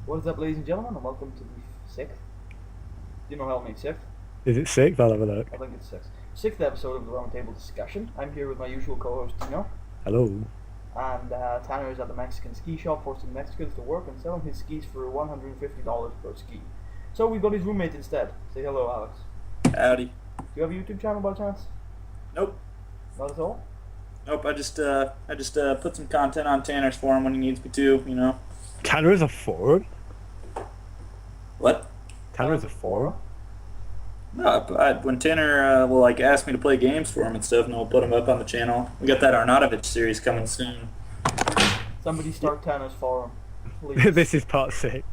What is up, ladies and gentlemen, and welcome to the sixth. You know how many sixth? Is it six? I'll have a look. I think it's sixth episode of the Roundtable Discussion. I'm here with my usual co-host Tino, Hello. and Tanner is at the Mexican ski shop forcing Mexicans to work and selling his skis for $150 per ski. So we've got his roommate instead. Say hello, Alex. Howdy. Do you have a YouTube channel by chance? Nope. Not at all. Nope. I just put some content on Tanner's forum when he needs me to. You know. Tanner is a forum? What? Tanner is a forum? No, when Tanner will ask me to play games for him and stuff, and we'll put them up on the channel. We got that Arnautovic series coming soon. Somebody start Tanner's forum, please. This is part 6.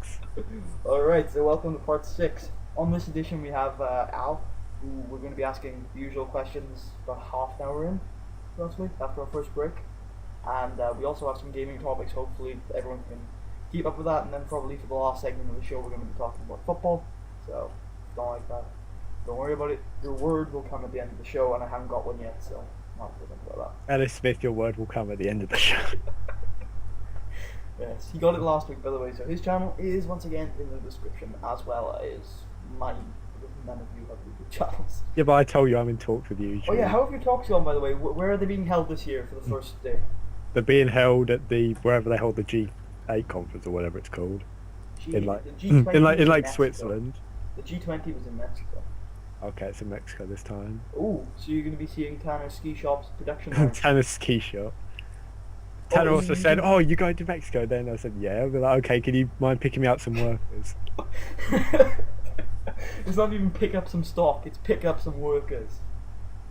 Alright, so welcome to part 6. On this edition we have Al, who we're going to be asking the usual questions about half an hour in, roughly, after our first break. And we also have some gaming topics. Hopefully everyone can keep up with that, and then probably for the last segment of the show we're going to be talking about football. So, if you don't like that, don't worry about it. Your word will come at the end of the show, and I haven't got one yet, so not thinking about that. Alice Smith, your word will come at the end of the show. Yes, he got it last week, by the way, so his channel is once again in the description, as well as mine, because none of you have YouTube channels. Yeah, but I told you I'm in talks with you. Oh yeah, how have your talks gone, by the way? Where are they being held this year for the first day? They're being held at wherever they hold the G8 conference or whatever it's called. The in G20 in was Mexico. Switzerland. The G20 was in Mexico. Okay, it's in Mexico this time. Ooh, so you're going to be seeing Tanner Ski Shop's production line. Tanner's ski shop. Tanner also said, "Oh, you going to Mexico?" Then I said, "Yeah." I'll be like, "Okay, can you mind picking me up some workers?" It's not even pick up some stock; it's pick up some workers.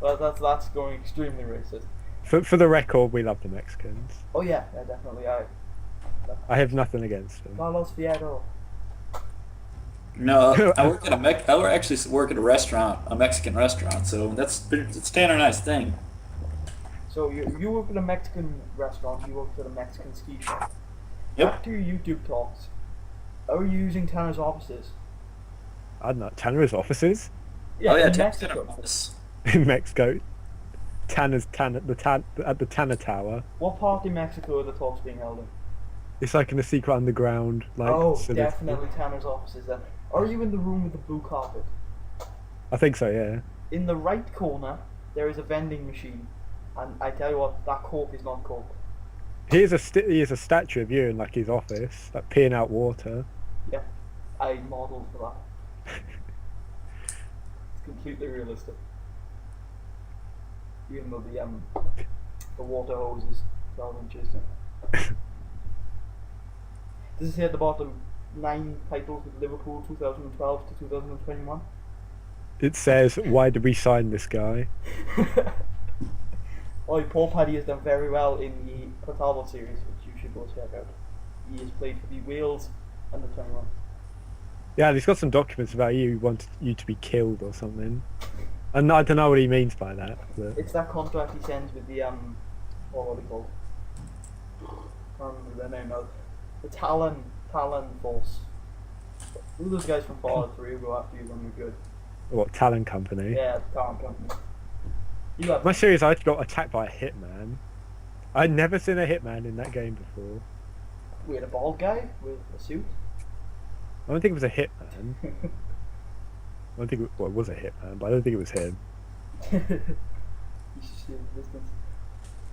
That's going extremely racist. For the record, we love the Mexicans. Oh yeah, definitely. I have nothing against them. Carlos Fierro. No, I actually work at a restaurant, a Mexican restaurant. So it's Tanner and I's thing. So you work at a Mexican restaurant. You work at a Mexican ski shop. Yep. Back to your YouTube talks. How are you using Tanner's offices? I don't know. Tanner's offices Oh yeah, in Tanner's Mexico. in office. in Mexico. At the Tanner Tower. What part in Mexico are the talks being held in? It's like in a secret underground. Oh, sort of- definitely Tanner's offices then. Are you in the room with the blue carpet? I think so. Yeah. In the right corner, there is a vending machine. And I tell you what, that Coke is not Coke. Here's a statue of you in his office, peeing out water. Yeah, I modelled for that. It's completely realistic. Even though the water hose is 12 inches. Does it say at the bottom 9 titles with Liverpool 2012 to 2021? It says, "Why did we sign this guy?" Oh, Paul Puddy has done very well in the Portable series, which you should go check out. He has played for the Wales under 21. Yeah, he's got some documents about you. He wanted you to be killed or something. And I don't know what he means by that. But... It's that contract he sends with the what are they called? I can't remember their name now. The Talon Force. Who are those guys from Fallout 3 who go after you when you're good? What, Talon Company? Yeah, the Talon Company. You have My series, I got attacked by a hitman. I'd never seen a hitman in that game before. we had a bald guy with a suit. I don't think it was a hitman. I don't think it was a hitman, but I don't think it was him. You should see the distance.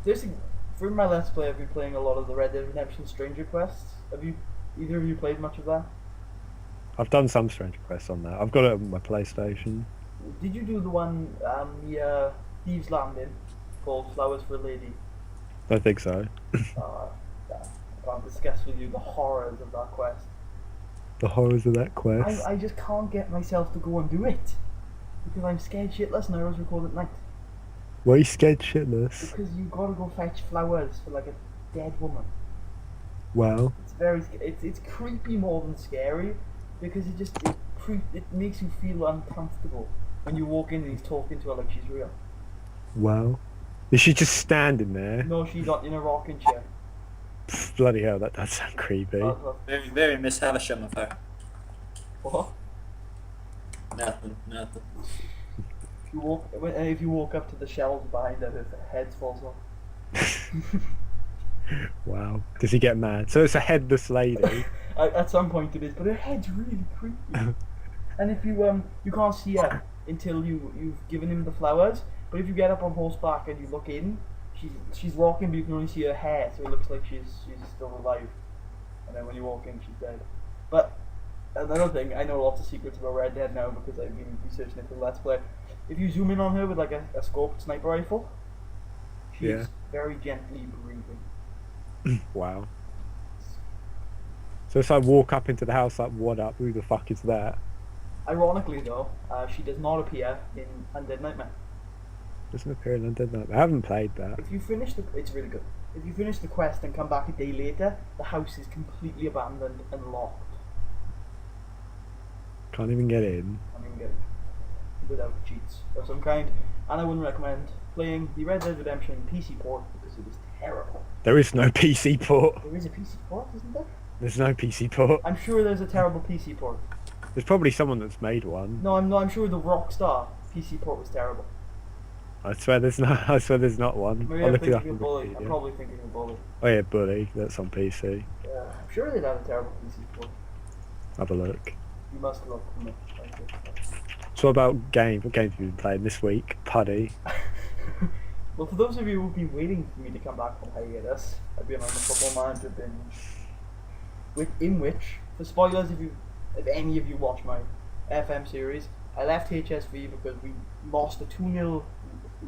Seriously, for my Let's Play, I've been playing a lot of the Red Dead Redemption Stranger Quests. Have you, either of you, played much of that? I've done some Stranger Quests on that. I've got it on my PlayStation. Did you do the one near Thieves Landing called Flowers for a Lady? Don't think so. I can't discuss with you the horrors of that quest. The horrors of that quest. I just can't get myself to go and do it because I'm scared shitless and I always record at night. Why are you scared shitless? Because you gotta go fetch flowers for like a dead woman. Well, It's very it's creepy more than scary because it makes you feel uncomfortable when you walk in and he's talking to her like she's real. well. Is she just standing there? No, she's not in a rocking chair. Pff, bloody hell, that does sound creepy. Very, very Miss Havisham of her. What? Nothing. If you walk up to the shelves behind her, her head falls off. Wow. Does he get mad? So it's a headless lady. At some point it is, but her head's really creepy. And if you can't see her until you've given him the flowers. But if you get up on horseback and you look in, she's walking, but you can only see her hair, so it looks like she's still alive. And then when you walk in, she's dead. But another thing, I know lots of secrets about Red Dead now because I've been researching it for the Let's Play. If you zoom in on her with like a scoped sniper rifle, she's Yeah. very gently breathing. Wow. So if I walk up into the house like, what up? Who the fuck is that? Ironically though, she does not appear in Undead Nightmare. Doesn't appear in Undead Nightmare. I haven't played that. If you finish it's really good. If you finish the quest and come back a day later, the house is completely abandoned and locked. Can't even get in. I mean, without cheats of some kind. And I wouldn't recommend playing the Red Dead Redemption PC port because it is terrible. There is no PC port. There is a PC port, isn't there? There's no PC port. I'm sure there's a terrible PC port. There's probably someone that's made one. No, I'm sure the Rockstar PC port was terrible. I swear there's not. I swear there's not one. Maybe I'll I'm look it up thinking on of Bully. I'm Wikipedia. probably thinking of Bully. Oh yeah, Buddy. That's on PC. Yeah, I'm sure they'd have a terrible PC port. Have a look. You must look for me. Thank you. So what about what games have you been playing this week? Puddy. Well, for those of you who've been waiting for me to come back from hiatus, I've been on the Football Manager binge. In which, for spoilers, if any of you watch my FM series, I left HSV because we lost a 2-0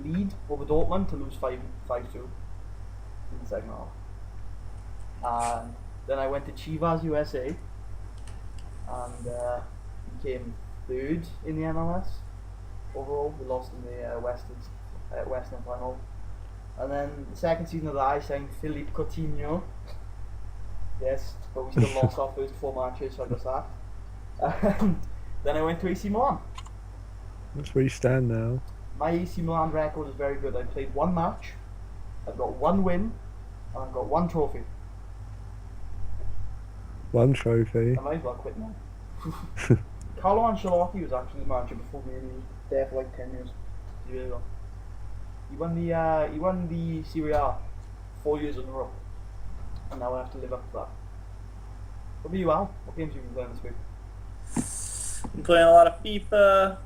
lead over Dortmund to lose 5-2 in the second half. And then I went to Chivas USA and became third in the MLS overall. We lost in the Western final. And then the second season of that, I signed Philippe Coutinho. Yes, but we still lost our first 4 matches, so I got sacked. And then I went to AC Milan. That's where you stand now. My AC Milan record is very good. I played 1 match, I've got 1 win, and I've got 1 trophy. One trophy. I might as well quit now. Carlo Ancelotti was actually the manager before me, and he was there for like 10 years. He's really well. He won the Serie A 4 years in a row, and now I have to live up to that. What about you, Al? What games have you been playing this week? Been playing a lot of FIFA,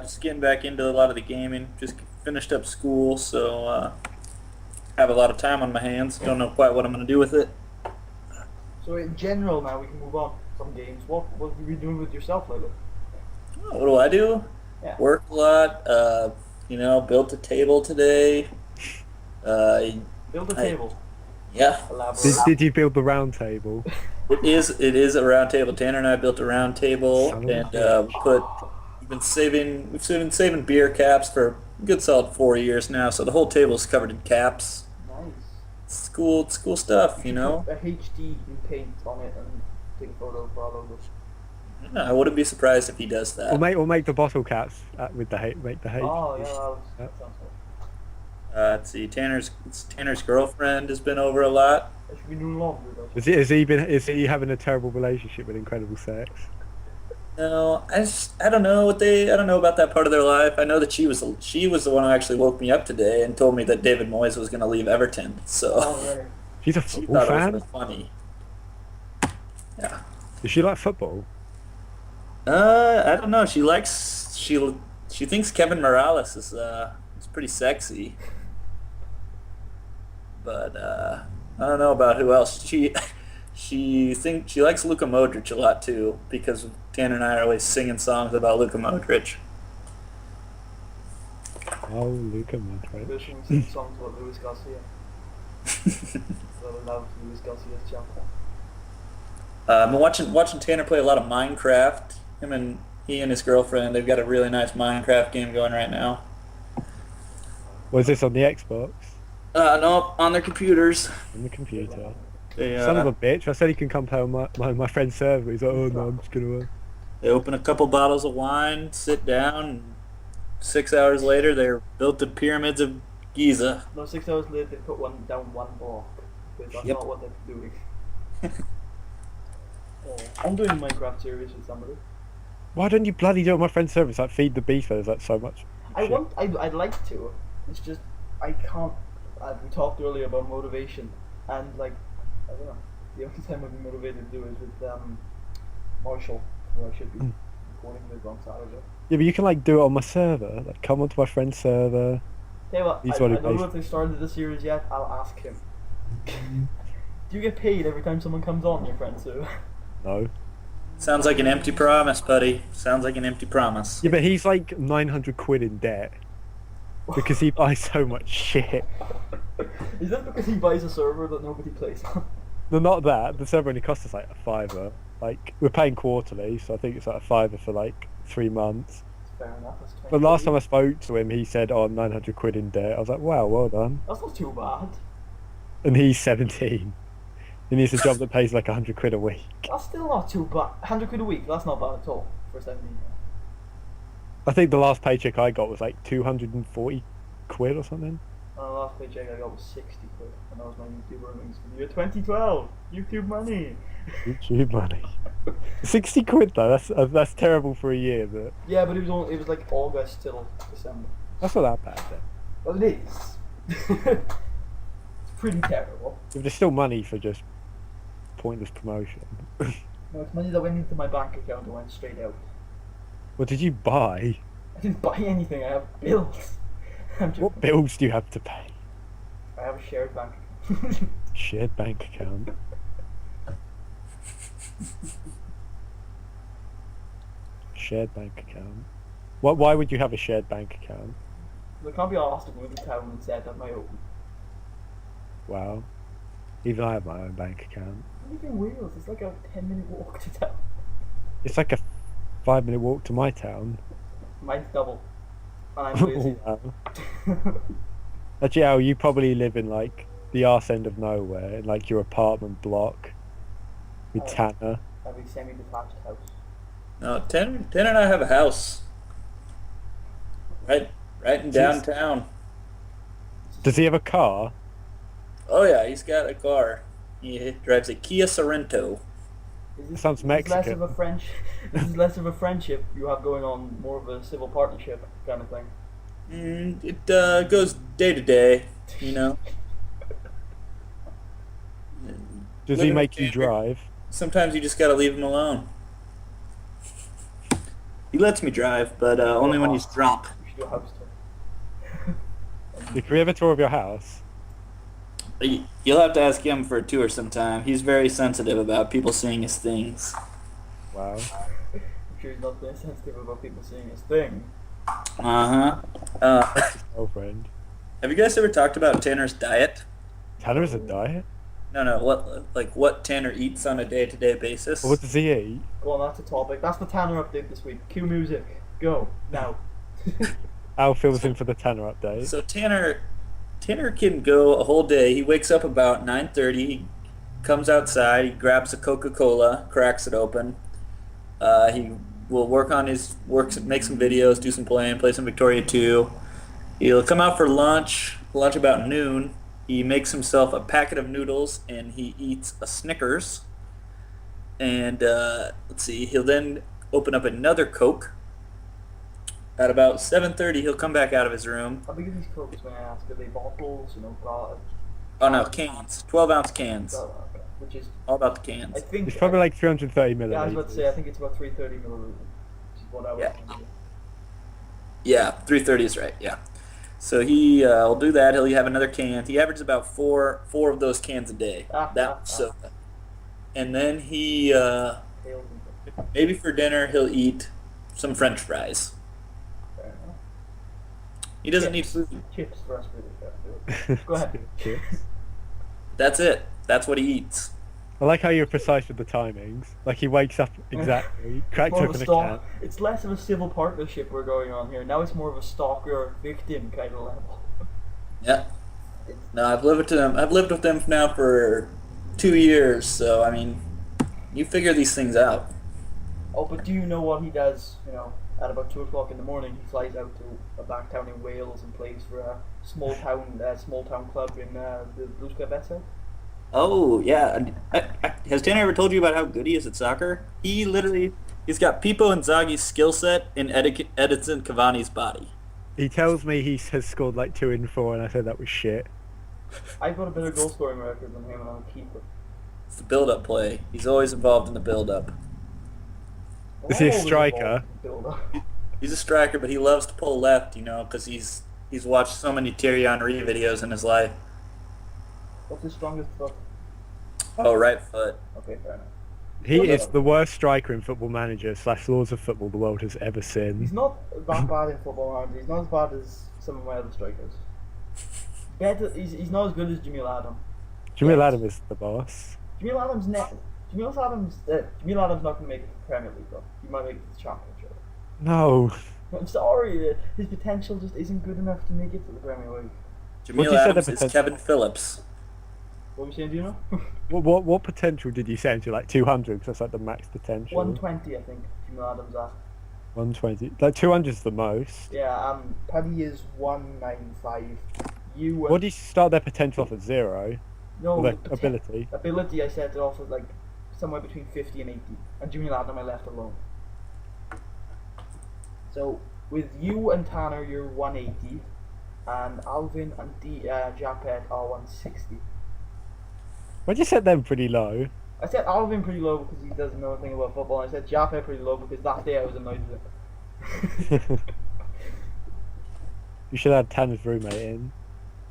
just getting back into a lot of the gaming. Just finished up school, so have a lot of time on my hands. Don't know quite what I'm going to do with it. So in general now, we can move on from games. What have you been doing with yourself lately? What do? Yeah. Work a lot. Built a table today. Build a table. Yeah. Elaborate. Did you build the round table? It is a round table. Tanner and I built a round table, Son of and we've been saving beer caps for a good solid 4 years now. So the whole table's covered in caps. Nice. It's cool stuff, Put a HD in paint on it and take a photo for our logo. I wouldn't be surprised if he does that. Or make the bottle caps with the make the H. Oh yeah, that sounds good. Let's see. Tanner's girlfriend has been over a lot. I should be doing laundry though. Is he having a terrible relationship with Incredible Sex? No, I don't know about that part of their life. I know that she was the one who actually woke me up today and told me that David Moyes was going to leave Everton. So Oh right. She's a she football thought fan. it was funny. Yeah. Does she like football? I don't know. She thinks Kevin Morales is pretty sexy, but I don't know about who else. She likes Luka Modric a lot too, because Tanner and I are always singing songs about Luka Modric. Oh, Luka Modric. Wishing some songs about Luis Garcia. So I love Luis Garcia's channel. I've been watching Tanner play a lot of Minecraft. He and his girlfriend, they've got a really nice Minecraft game going right now. Was this on the Xbox? No, on their computers. On the computer. They, Son of a bitch! I said he can come play on my friend's server. He's like, oh no, I'm just gonna. They open a couple bottles of wine, sit down, and 6 hours later they're built the pyramids of Giza. No, 6 hours later they put down one block. Because that's Yep. not what they're doing. I'm doing a Minecraft series with somebody. Why don't you bloody do it on my friend's server? It's like feed the beef. There's like so much. shit. I'd like to. It's just I can't we talked earlier about motivation, and like, I don't know, the only time I've been motivated to do is with Marshall, who I should be recording with on Saturday. Yeah, but you can like do it on my server. Like, come onto my friend's server. Tell you what, He's I what he don't know plays. if they started the series yet. I'll ask him. Do you get paid every time someone comes on your friend server? No. Sounds like an empty promise, buddy. Sounds like an empty promise. Yeah, but he's like 900 quid in debt because he buys so much shit. Is that because he buys a server that nobody plays on? No, not that. The server only costs us like a fiver. Like, we're paying quarterly, so I think it's like a fiver for like 3 months. Fair enough. That's 20 But last quid. time I spoke to him, he said, "Oh, 900 quid in debt." I was like, "Wow, well done." That's not too bad. And he's 17. He needs a job that pays like 100 quid a week. That's still not too bad. 100 quid a week. That's not bad at all for 17. I think the last paycheck I got was like 240 quid or something. And the last paycheck I got was 60 quid, and that was my YouTube earnings for the year 2012. YouTube money. YouTube money. 60 quid though. That's terrible for a year, but Yeah, but it was like August till December. that's not that bad then. Well, it is. It's pretty terrible. If there's still money for just pointless promotion. No, it's money that went into my bank account and went straight out. What did you buy? I didn't buy anything. I have bills. I'm joking. What bills do you have to pay? I have a shared bank account. Shared bank account. Shared bank account. Why would you have a shared bank account? I can't be asked to move to town and set up my own. Wow. Even I have my own bank account. I live in Wales. It's like a 10-minute walk to town. It's like a 5-minute walk to my town. Mine's double. And I'm busy. Wow. Actually, Al, you probably live in like the arse end of nowhere, in like your apartment block with Oh. Tanner. I have a semi-detached house. No, Tanner and I have a house. Right in downtown. Does he have a car? Oh yeah, he's got a car. He drives a Kia Sorento. Sounds Less Mexican. of a French. This is less of a friendship you have going on, more of a civil partnership kind of thing. It goes day to day, you know. Does Living he with make you Tanner, drive? Sometimes you just gotta leave him alone. He lets me drive, but only when he's drunk. We should do a house tour. Did we ever tour of your house? You'll have to ask him for a tour sometime. He's very sensitive about people seeing his things. Wow. I'm sure he's not that sensitive about people seeing his thing. Uh-huh. That's his girlfriend. Have you guys ever talked about Tanner's diet? Tanner has a diet? No, what Tanner eats on a day-to-day basis? What does he eat? Go on, that's the topic. That's the Tanner update this week. Cue music. Go. Now. Al fills in for the Tanner update. So Tanner can go a whole day. He wakes up about 9:30. He comes outside. He grabs a Coca-Cola, cracks it open. He will work on his make some videos, do some playing, play some Victoria 2. He'll come out for lunch about noon. He makes himself a packet of noodles and he eats a Snickers. And let's see, he'll then open up another Coke. At about 7:30, he'll come back out of his room. How big are these cokes when I ask? Are they bottles? You know, Oh no, cans, 12-ounce cans. okay. Which is, All about the I cans. think. It's probably like 330 milliliters. Yeah, I was about to say. I think it's about 330 milliliters. Which is what I was. Yeah. thinking. Yeah, 330 is right. Yeah. So he will do that. He'll have another can. He averages about four of those cans a day. That soda. And then he Tails and maybe for dinner he'll eat some French fries. fair enough. He doesn't need Chips. food. Chips for us, really. Go ahead. Chips. That's it. That's what he eats. I like how you're precise with the timings. Like he wakes up exactly, cracks More of a open a stalk. can. It's less of a civil partnership we're going on here. Now it's more of a stalker-victim kind of level. Yeah. No, I've lived with them now for 2 years. So I mean, you figure these things out. Oh, but do you know what he does? You know, at about 2 o'clock in the morning, he flies out to a back town in Wales and plays for a small town club in the Blue Sky Better. Oh yeah. Has Tanner ever told you about how good he is at soccer? He's got Pippo Inzaghi's skill set in Edinson Cavani's body. He tells me he has scored like 2 in 4, and I said that was shit. I've got a better goal scoring record than him, and I'm a keeper. It's the build-up play. He's always involved in the build-up. Is he a Always striker? involved in the build-up. He's a striker, but he loves to pull left, because he's watched so many Thierry Henry videos in his life. What's his strongest foot? Oh, right foot. Okay, fair enough. He Well, is the worst striker in Football Manager / Laws of Football the world has ever He's seen. not that bad in Football Manager. He's not as bad as some of my other strikers. He's not as good as Jamil Adam. Jamil Yes. Adam is the boss. Jamil Adams not going to make it to the Premier League though. He might make it to the Championship. No. I'm sorry, his potential just isn't good enough to make it to the Premier League. What Jamil you said Adams the is potential- Kevin Phillips. What were you saying, do you know? What potential did you say into like 200? Because that's like the max potential. 120, I think. Jamil Adams at. 120. Like 200 is the most. Yeah, Puddy is 195. What do you start their potential off at 0? No, Or their the ability? ability I set it off at like somewhere between 50 and 80. And Jamil Adam I left alone. So with you and Tanner you're 180, and Alvin and Japet are 160. Why'd you set them pretty low? I said Alvin pretty low because he doesn't know anything about football, and I said Japet pretty low because that day I was annoyed with him. You should have had Tanner's roommate in.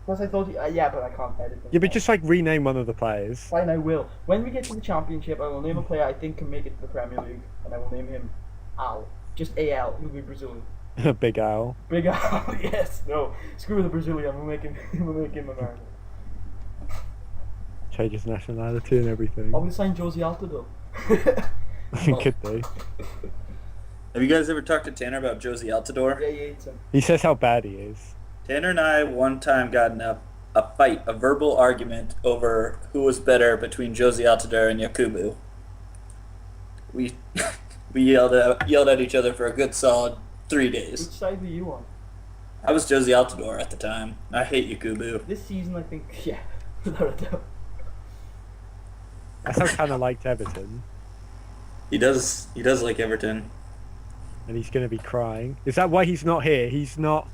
Plus I thought, yeah, but I can't edit them. Yeah, but just like rename one of the players. Fine, I will. When we get to the Championship, I will name a player I think can make it to the Premier League, and I will name him Al. Just AL, he'll be Brazilian. Big Al. Big Al, yes, no. Screw the Brazilian, we'll make him American. Change his nationality and everything. Oh, we signed Josie Altidore. Could do. Have you guys ever talked to Tanner about Josie Altidore? Yeah, he hates him. He says how bad he is. Tanner and I one time got in a fight, a verbal argument over who was better between Josie Altidore and Yakubu. We we yelled at each other for a good solid 3 Which days. side were you on? I was Josie Altidore at the time. I hate Yakubu. This season, I think, yeah, without a doubt. That's how kind of liked Everton. He does like Everton. And he's going to be crying. Is that why he's not here? He's not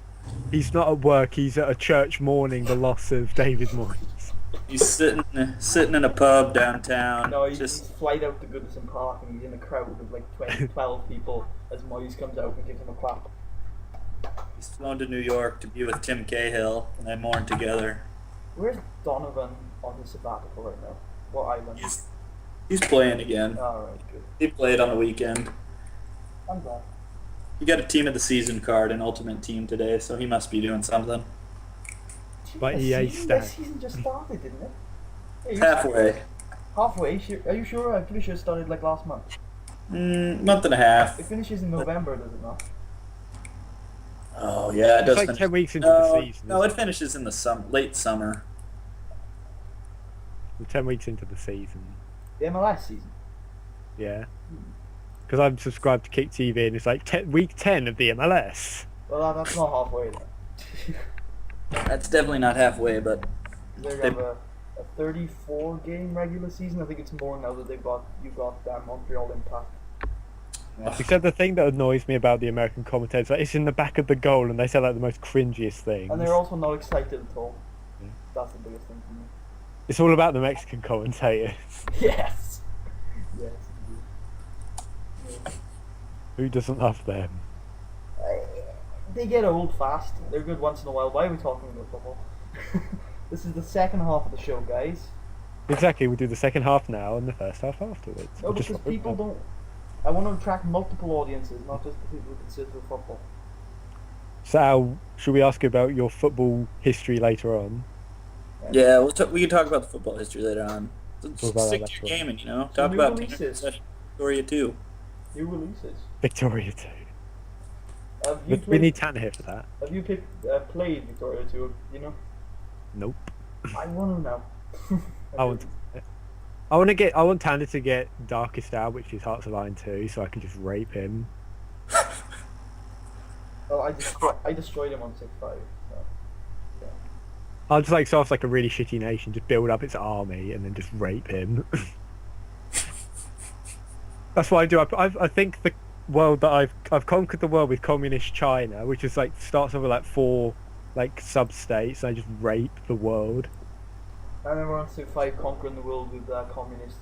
at work. He's at a church mourning the loss of David Moyes. He's sitting in a pub downtown. No, he's flight out to Goodison Park and he's in a crowd of like 12 people as Moyes comes out and gives him a clap. He's flown to New York to be with Tim Cahill, and they mourn together. Where's Donovan on his sabbatical right now? What island? He's playing again. Alright, good. He played on the weekend. I'm glad. He got a team of the season card in Ultimate Team today, so he must be doing something. By This EA season- stat. This season just started, didn't it? Yeah, you- Halfway. Halfway? Are you sure? I'm pretty sure it started like last month. Month and a half. It finishes in November, does it not? Oh yeah, it It's does. like finish. 10 weeks into the season. No, it isn't finishes in the late summer. it? 10 weeks into the season. The MLS season. Yeah. Because I'm subscribed to Kick TV and it's like week 10 of the MLS. Well, that's not halfway then. That's definitely not halfway, but They have a 34 game regular season. I think it's more now that you got Montreal Impact. Except the thing that annoys me about the American commentators, like it's in the back of the goal and they say like the most cringiest things. And they're also not excited at all. Yeah. That's the biggest thing for me. It's all about the Mexican commentators. Yes. Yes. Indeed. Who doesn't love them? They get old fast. They're good once in a while. Why are we talking about football? This is the second half of the show, guys. Exactly, we'll do the second half now and the first half afterwards. No, We'll just because roll people them. don't. I want to attract multiple audiences, not just the people who consider football. So, Al, should we ask you about your football history later on? yeah, we can talk about the football history later on. Talk about Stick that to later your on. gaming, So Talk new about releases. Victoria 2. New releases. Victoria 2. Have you We need Tanner here for that. Have you played Victoria 2? You know. Nope. I want to know. I want Tanner to get Darkest Hour, which is Hearts of Iron 2, so I can just rape him. Well, I destroyed him on 6.5. So. Yeah. I'll just like start off like a really shitty nation, just build up its army and then just rape him. That's what I do. I think the world that I've conquered the world with communist China, which is like starts off with like 4 like sub-states, and I just rape the world. I remember on Civ 5 conquering the world with communist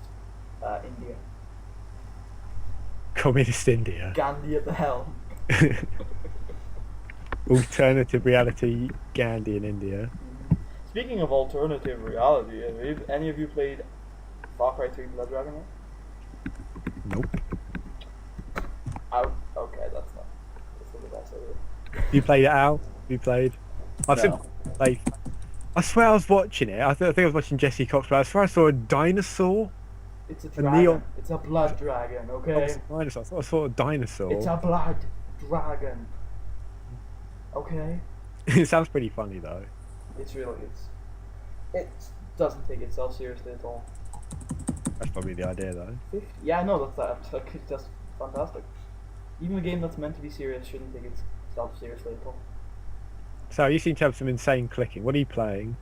India. Communist India. Gandhi at the helm. Alternative reality Gandhi in India. Speaking of alternative reality, have any of you played Far Cry 3 Blood Dragon yet? Nope. Oh, okay, that's not the best idea. You played it, Al? You played? I've No. played. I swear I was watching it. I think I was watching Jesse Cox, but I swear I saw a dinosaur. It's a A dragon. neon- It's a blood dragon, Oh, okay? it's a dinosaur. I thought I saw a dinosaur. It's a blood dragon. Okay? It sounds pretty funny though. It doesn't take itself seriously at all. That's probably the idea though. 50? Yeah, no, that's just fantastic. Even a game that's meant to be serious shouldn't take itself seriously at all. So you seem to have some insane clicking. What are you playing?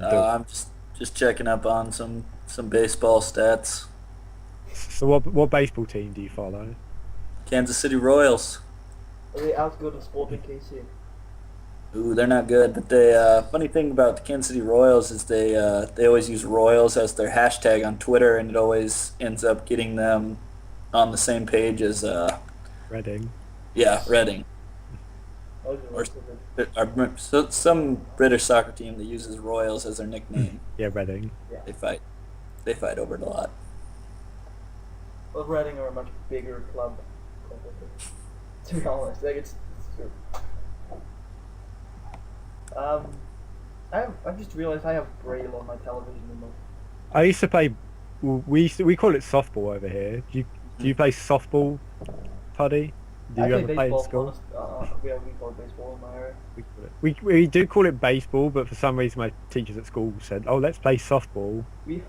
I'm just checking up on some baseball stats. So what baseball team do you follow? Kansas City Royals. Are they as good as Sporting KC? Ooh, they're not good. But they funny thing about the Kansas City Royals is they always use Royals as their hashtag on Twitter, and it always ends up getting them on the same page as Reading. Reading. Or Some British soccer team that uses Royals as their nickname. Yeah, Reading. yeah. They fight over it a lot. Well, Reading are a much bigger club. To be honest, like it's true. I've just realised I have Braille on my television remote. I used to play. We call it softball over here. Do you play softball, Puddy? Do I you play ever play in baseball. school? We call it baseball in my area. We do call it baseball, but for some reason my teachers at school said, "Oh, let's play softball." We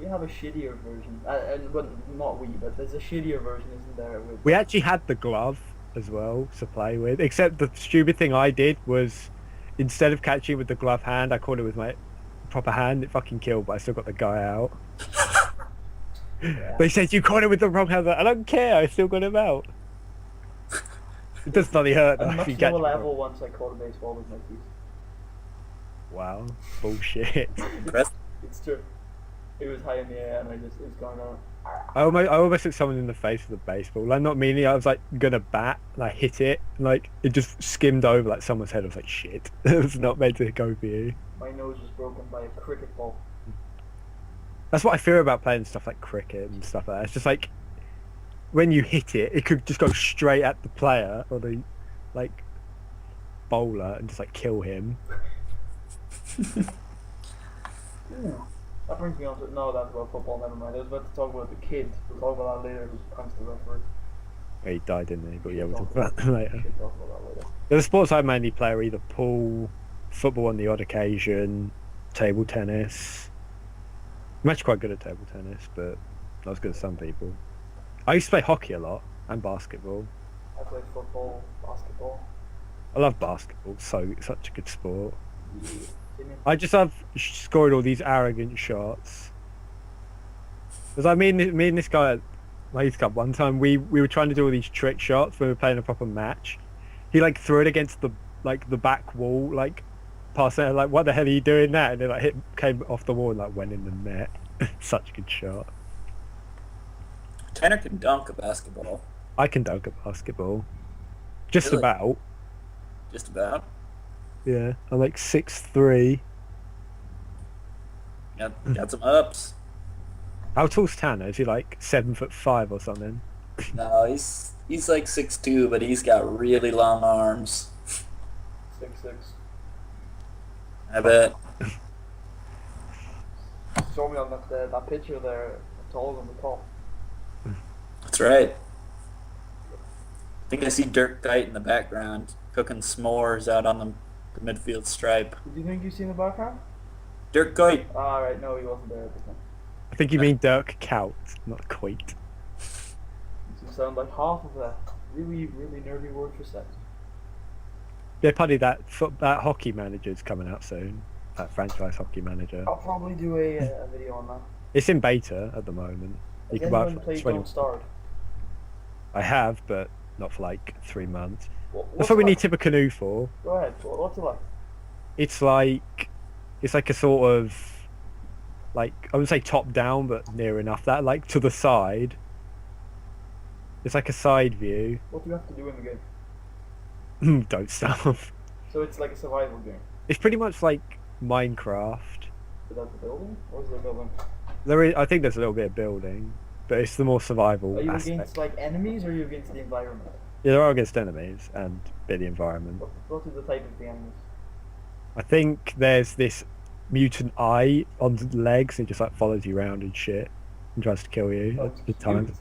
have a shittier version, and well, not we, but there's a shittier version, isn't there? We actually had the glove as well to play with, except the stupid thing I did was instead of catching it with the glove hand, I caught it with my proper hand. It fucking killed, but I still got the guy out. Yeah. They said you caught it with the wrong hand. I don't care. I still got him out. It does bloody hurt though. At a if much you catch lower it wrong. level, once I caught a baseball with my teeth. Wow, bullshit. Impressive. It's true. It was high in the air, and it was going on. I almost hit someone in the face with a baseball. Like not meaning, I was like gonna bat, and I hit it, and like it just skimmed over like someone's head. I was like, shit, it was not meant to go for you. My nose was broken by a cricket ball. That's what I fear about playing stuff like cricket and stuff like that. It's just like when you hit it, it could just go straight at the player or the like bowler and just like kill him. That brings me on to no, that's about football. Never mind. I was about to talk about the kid. We'll talk about that later. Who punched the referee. Yeah, he died, didn't he? But yeah, we'll talk about that later. Should talk about that later. The sports I mainly play are either pool, football on the odd occasion, table tennis. I'm actually quite good at table tennis, but not as good as some people. I used to play hockey a lot and basketball. I play football, basketball. I love basketball. Such a good sport. Jimmy. I just have scored all these arrogant shots. Because I mean, me and this guy at my youth cup one time, we were trying to do all these trick shots when we were playing a proper match. He like threw it against the back wall, like past it. Like, what the hell are you doing that? And it like came off the wall and like went in the net. Such a good shot. Tanner can dunk a basketball. I can dunk a basketball. Just Really? about. Just about. Yeah, I'm like 6'3". Got some ups. How tall's Tanner? Is he like 7'5" or something? No, he's like 6'2", but he's got really long arms. 6'6". I bet. Show me on that picture there. Tall on the top. That's right. I think I see Dirk Kuyt in the background cooking s'mores out on the midfield stripe. Did you think you seen the background? Dirk Kuyt. Ah, right. No, he wasn't there at the time. I think you mean Dirk Kuyt, not Quaid. You sound like half of that. Really, really nerdy word for sex. Yeah, Puddy, that hockey manager's coming out soon. That franchise hockey manager. I'll probably do a video on that. It's in beta at the moment. You Has can buy it anyone for played 20. Don't Starve? I have, but not for like 3 months. What's That's what we it need like? Tippecanoe for. Go ahead. What's it like? It's like it's like a sort of like I wouldn't say top down, but near enough that like to the side. It's like a side view. What do you have to do in the game? Don't starve. So it's like a survival game. It's pretty much like Minecraft. Without the building? Or is there building? I think there's a little bit of building, but it's the more survival Are you aspect. against like enemies or are you against the environment? Yeah, there are against enemies and a bit of the environment. What is the type of the enemies? I think there's this mutant eye on the legs. It just like follows you around and shit and tries to kill you Oh, at the time. cute.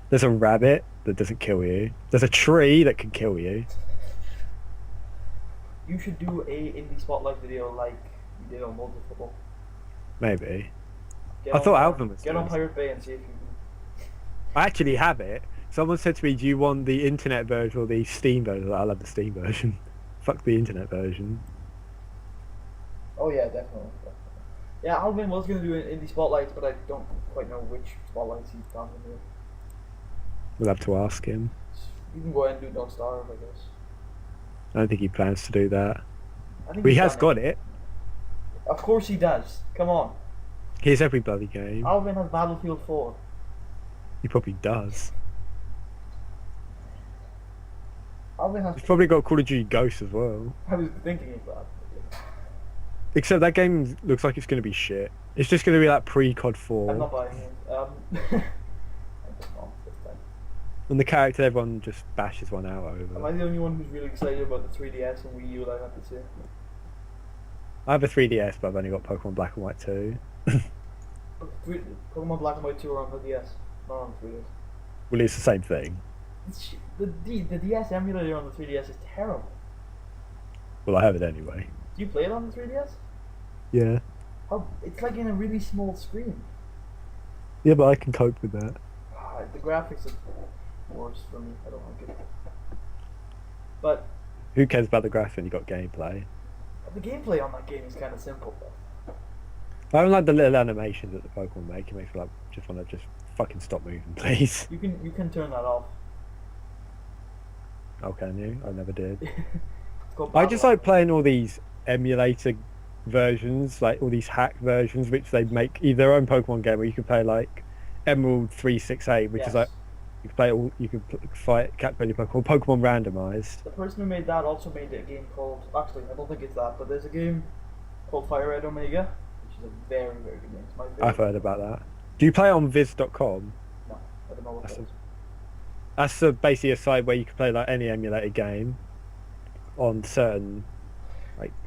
There's a rabbit that doesn't kill you. There's a tree that can kill you. You should do a indie spotlight video like you did on Multi Football. Maybe. Get I on- thought Alvin was Get on doing Pirate Bay and see if you can. I actually have it. Someone said to me, "Do you want the internet version or the Steam version?" I love the Steam version. Fuck the internet version. Oh yeah, definitely. Yeah, Alvin was gonna do an indie spotlights, but I don't quite know which spotlights he's planning to do. We'll have to ask him. You can go ahead and do Don't Starve, I guess. I don't think he plans to do that. I think But he he's has done got it. Of course he does. Come on. Here's every bloody game. Alvin has Battlefield 4. He probably does. Alvin has. He's probably got Call of Duty Ghosts as well. I was thinking of that. Except that game looks like it's going to be shit. It's just going to be like pre-COD I'm not 4. buying it. I just not this time. And the character everyone just bashes one out Am I over. the only one who's really excited about the 3DS and Wii U that I have to see? I have a 3DS, but I've only got Pokemon Black and White 2. Pokemon Black and White 2 are on the DS, not on the 3DS. Well, it's the same thing. The DS emulator on the 3DS is terrible. Well, I have it anyway. Do you play it on the 3DS? Yeah. Oh, it's like in a really small screen. Yeah, but I can cope with that. The graphics are worse for me. I don't like it. But Who cares about the graphics when you got gameplay? the gameplay on that game is kind of simple, though. I don't like the little animations that the Pokemon make. It makes me like just want to just fucking stop moving, please. You can turn that off. Oh, can you? I never did. It's called I just Battle like playing all these emulator versions, like all these hack versions, which they make either their own Pokemon game, where you can play like Emerald 368, which Yes. is like you can play all, you can fight catch any Pokemon, Pokemon randomized. The person who made that also made a game called. Actually, I don't think it's that, but there's a game called Fire Red Omega, which is a very, very good game. It's my favorite. I've heard about that. Do you play it on Viz.com? No, I don't know what That's that is. That's basically a site where you can play like any emulated game on certain.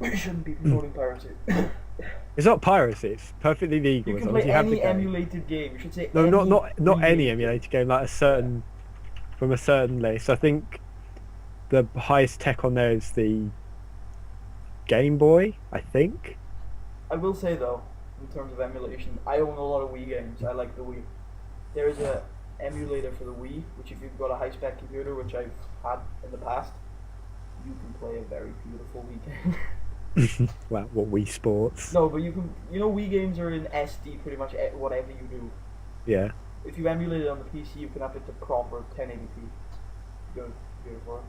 You shouldn't be promoting piracy. It's not piracy. It's perfectly legal You as can long as play you have the any game. emulated game. You should say No, any not any remade emulated game. Like a certain from a certain list. I think the highest tech on there is the Game Boy. I think. I will say though, in terms of emulation, I own a lot of Wii games. I like the Wii. There is a emulator for the Wii, which if you've got a high spec computer, which I've had in the past, you can play a very beautiful Wii game. Well, what Wii Sports? No, but you can. You know, Wii games are in SD pretty much whatever you do. Yeah. If you emulate it on the PC, you can have it to proper 1080p. Good, beautiful.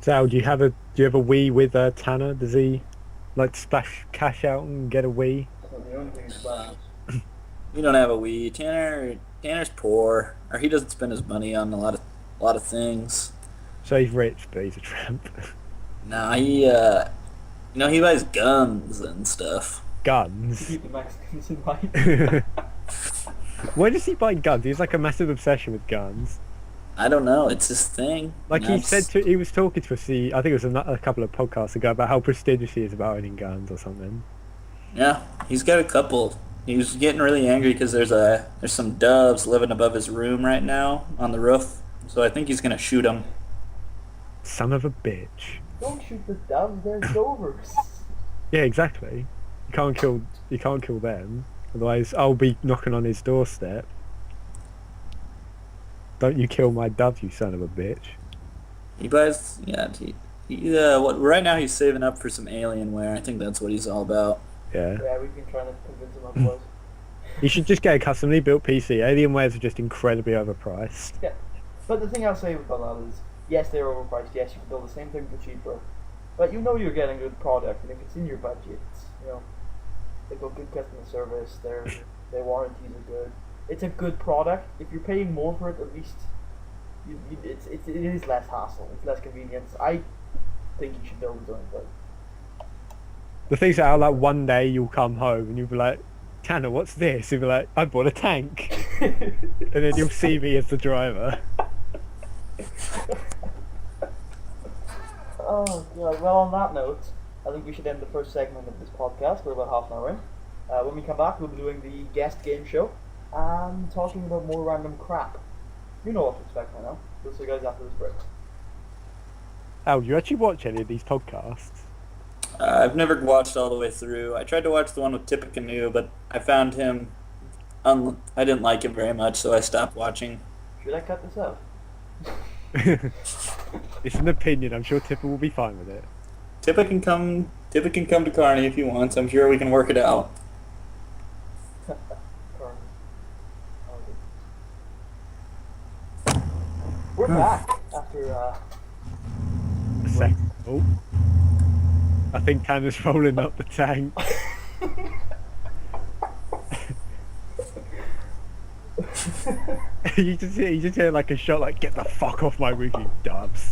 So, do you have a Wii with Tanner? Does he like to splash cash out and get a Wii? So the only thing is that You don't have a Wii. Tanner's poor, or he doesn't spend his money on a lot of things. So he's rich, but he's a tramp. Nah, he he buys guns and stuff. to Guns. keep the Mexicans in line. Why does he buy guns? He has like a massive obsession with guns. I don't know. It's his thing. Like he said he was talking to us. I think it was a couple of podcasts ago about how prestigious he is about owning guns or something. Yeah, he's got a couple. He was getting really angry because there's some doves living above his room right now on the roof. So I think he's gonna shoot them. Son of a bitch. Don't shoot the doves, they're dovers. Yeah, exactly. You can't kill them. Otherwise, I'll be knocking on his doorstep. Don't you kill my dove, you son of a bitch. He buys, right now he's saving up for some Alienware. I think that's what he's all about. Yeah. Yeah, we've been trying to convince him otherwise. You should just get a customly built PC. Alienwares are just incredibly overpriced. Yeah, but the thing I'll say about that is, yes, they're overpriced. Yes, you can build the same thing for cheaper, But you know you're getting a good product, and if it's in your budget, you know, they got good customer service, their warranties are good. It's a good product. If you're paying more for it, at least it is less hassle. It's less convenience. I think you should build his own thing. The things that are like one day you'll come home and you'll be like, Tanner, what's this? You'll be like, I bought a tank. And then you'll see me as the driver. Oh god. Well, on that note, I think we should end the first segment of this podcast. We're about half an hour in. When we come back, we'll be doing the guest game show and talking about more random crap. You know what to expect by now. We'll see you guys after this break. Al, do you actually watch any of these podcasts? I've never watched all the way through. I tried to watch the one with Tippecanoe, but I found him... I didn't like him very much, so I stopped watching. Should I cut this out? It's an opinion. I'm sure Tipper will be fine with it. Tippa can come to Carney if he wants. I'm sure we can work it out. We're back after A second. Oh. I think Tanner's rolling up the tank. you just hear like a shot like, get the fuck off my roof, you dubs.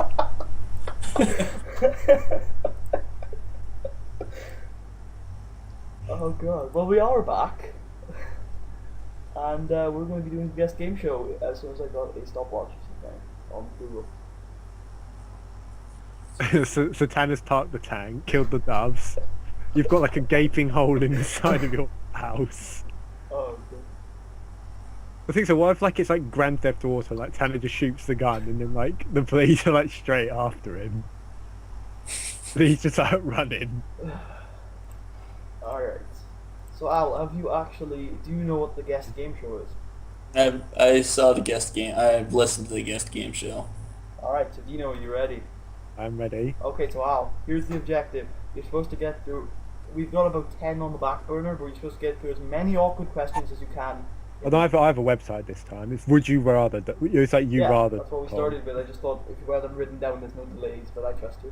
Oh god. Well, we are back. And we're going to be doing the guest game show as soon as I got a stopwatch on Google. so Tanner's parked the tank, killed the doves. You've got like a gaping hole in the side of your house. Oh god. I think so. What if like it's like Grand Theft Auto, like Tanner just shoots the gun and then like the police are like straight after him. And he's just like running. Alright. So Al, do you know what the guest game show is? I saw the guest game. I've listened to the guest game show. Alright, so Dino, are you ready? I'm ready. Okay, so Al, here's the objective. You're supposed to get through... We've got about 10 on the back burner, but you're supposed to get through as many awkward questions as you can. Although I have a website this time. It's would you rather. It's like you rather. That's what we started with. I just thought if you had them written down, there's no delays, but I trust you.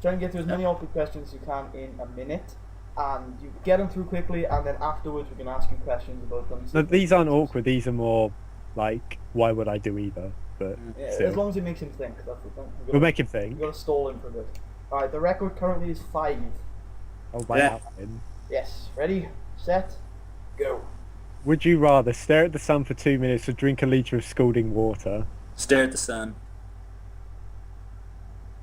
Try and get through as many awkward questions as you can in a minute, and you get them through quickly, and then afterwards we can ask you questions about them. No, these aren't awkward. These are more like, why would I do either? But Yeah, still. as long as it makes him think. That's the thing. We'll make him think. You've got to stall him for a bit. Alright, the record currently is 5. Oh, my Yeah. God. Yes. Ready? Set? Go. Would you rather stare at the sun for 2 minutes or drink a litre of scalding water? Stare at the sun.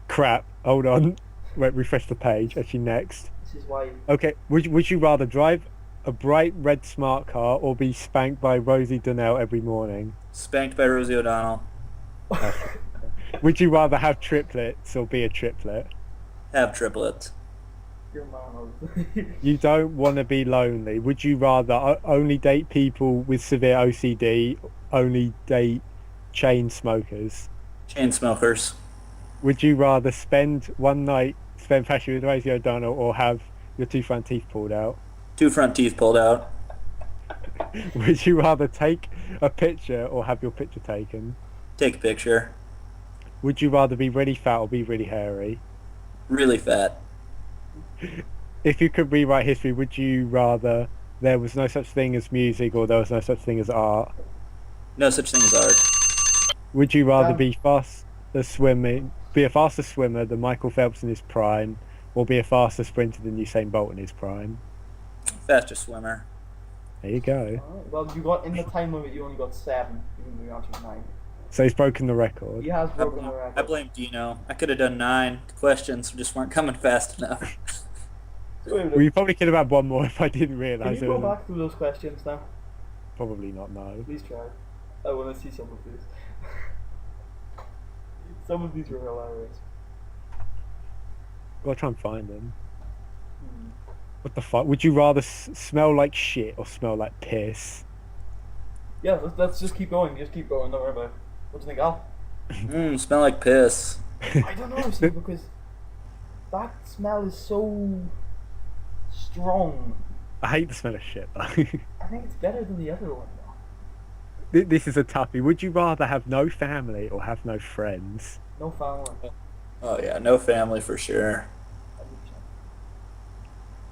Crap. Hold on. Wait, refresh the page. Actually, next. This is why... Okay. Would you rather drive a bright red smart car or be spanked by Rosie Donnell every morning? Spanked by Rosie O'Donnell. Would you rather have triplets or be a triplet? Have triplets. Your mama. You don't want to be lonely. Would you rather only date people with severe OCD, only date chain smokers? Chain smokers. Would you rather spend one night spend passion with Rosie O'Donnell or have your 2 front teeth pulled out? 2 front teeth pulled out. Would you rather take a picture or have your picture taken? Take a picture. Would you rather be really fat or be really hairy? Really fat. If you could rewrite history, would you rather there was no such thing as music or there was no such thing as art? No such thing as art. Would you rather Yeah. be a faster swimmer than Michael Phelps in his prime, or be a faster sprinter than Usain Bolt in his prime? Faster swimmer. There you go. Alright, well, you got in the time limit. You only got 7. Even though you answered 9. So he's broken the record. He has broken the record. I blame Dino. I could have done 9. The questions just weren't coming fast enough. Well, you probably could have had one more if I didn't Can realise you it go was back through those questions now? probably not. No. Please try. I want to see some of these. Some of these were hilarious. Gotta try and find them. Hmm. What the fuck? Would you rather smell like shit or smell like piss? Yeah, let's just keep going. Just keep going. Don't worry about it. What do you think, Al? Smell like piss. I don't know, see, because that smell is so strong. I hate the smell of shit though. I think it's better than the other one, though. This is a toughie. Would you rather have no family or have no friends? No family. Oh yeah, no family for sure. 100%.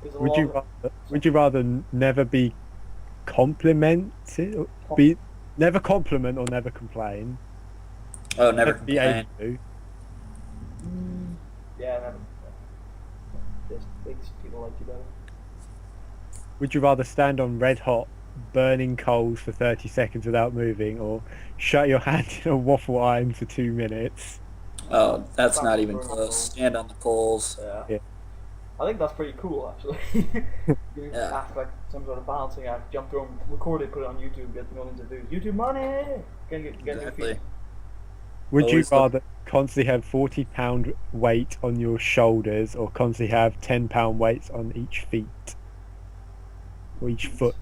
Because a Would lot you of rather, would you rather never be complimented, or com- be never compliment or never complain? Oh, never Never be able complain. to. mm, yeah, never. Just makes people like you better. Would you rather stand on red hot burning coals for 30 seconds without moving, or shut your hand in a waffle iron for 2 minutes? Oh, that's That not was even burning close. coal. Stand on the coals. Yeah. Yeah. I think that's pretty cool, actually. You Yeah. act like some sort of balancing act, jump through, record it, put it on YouTube, get millions of views. YouTube money! Get your Exactly. feet. Would you Always look. rather constantly have 40-pound weight on your shoulders, or constantly have 10-pound weights on each feet or each foot?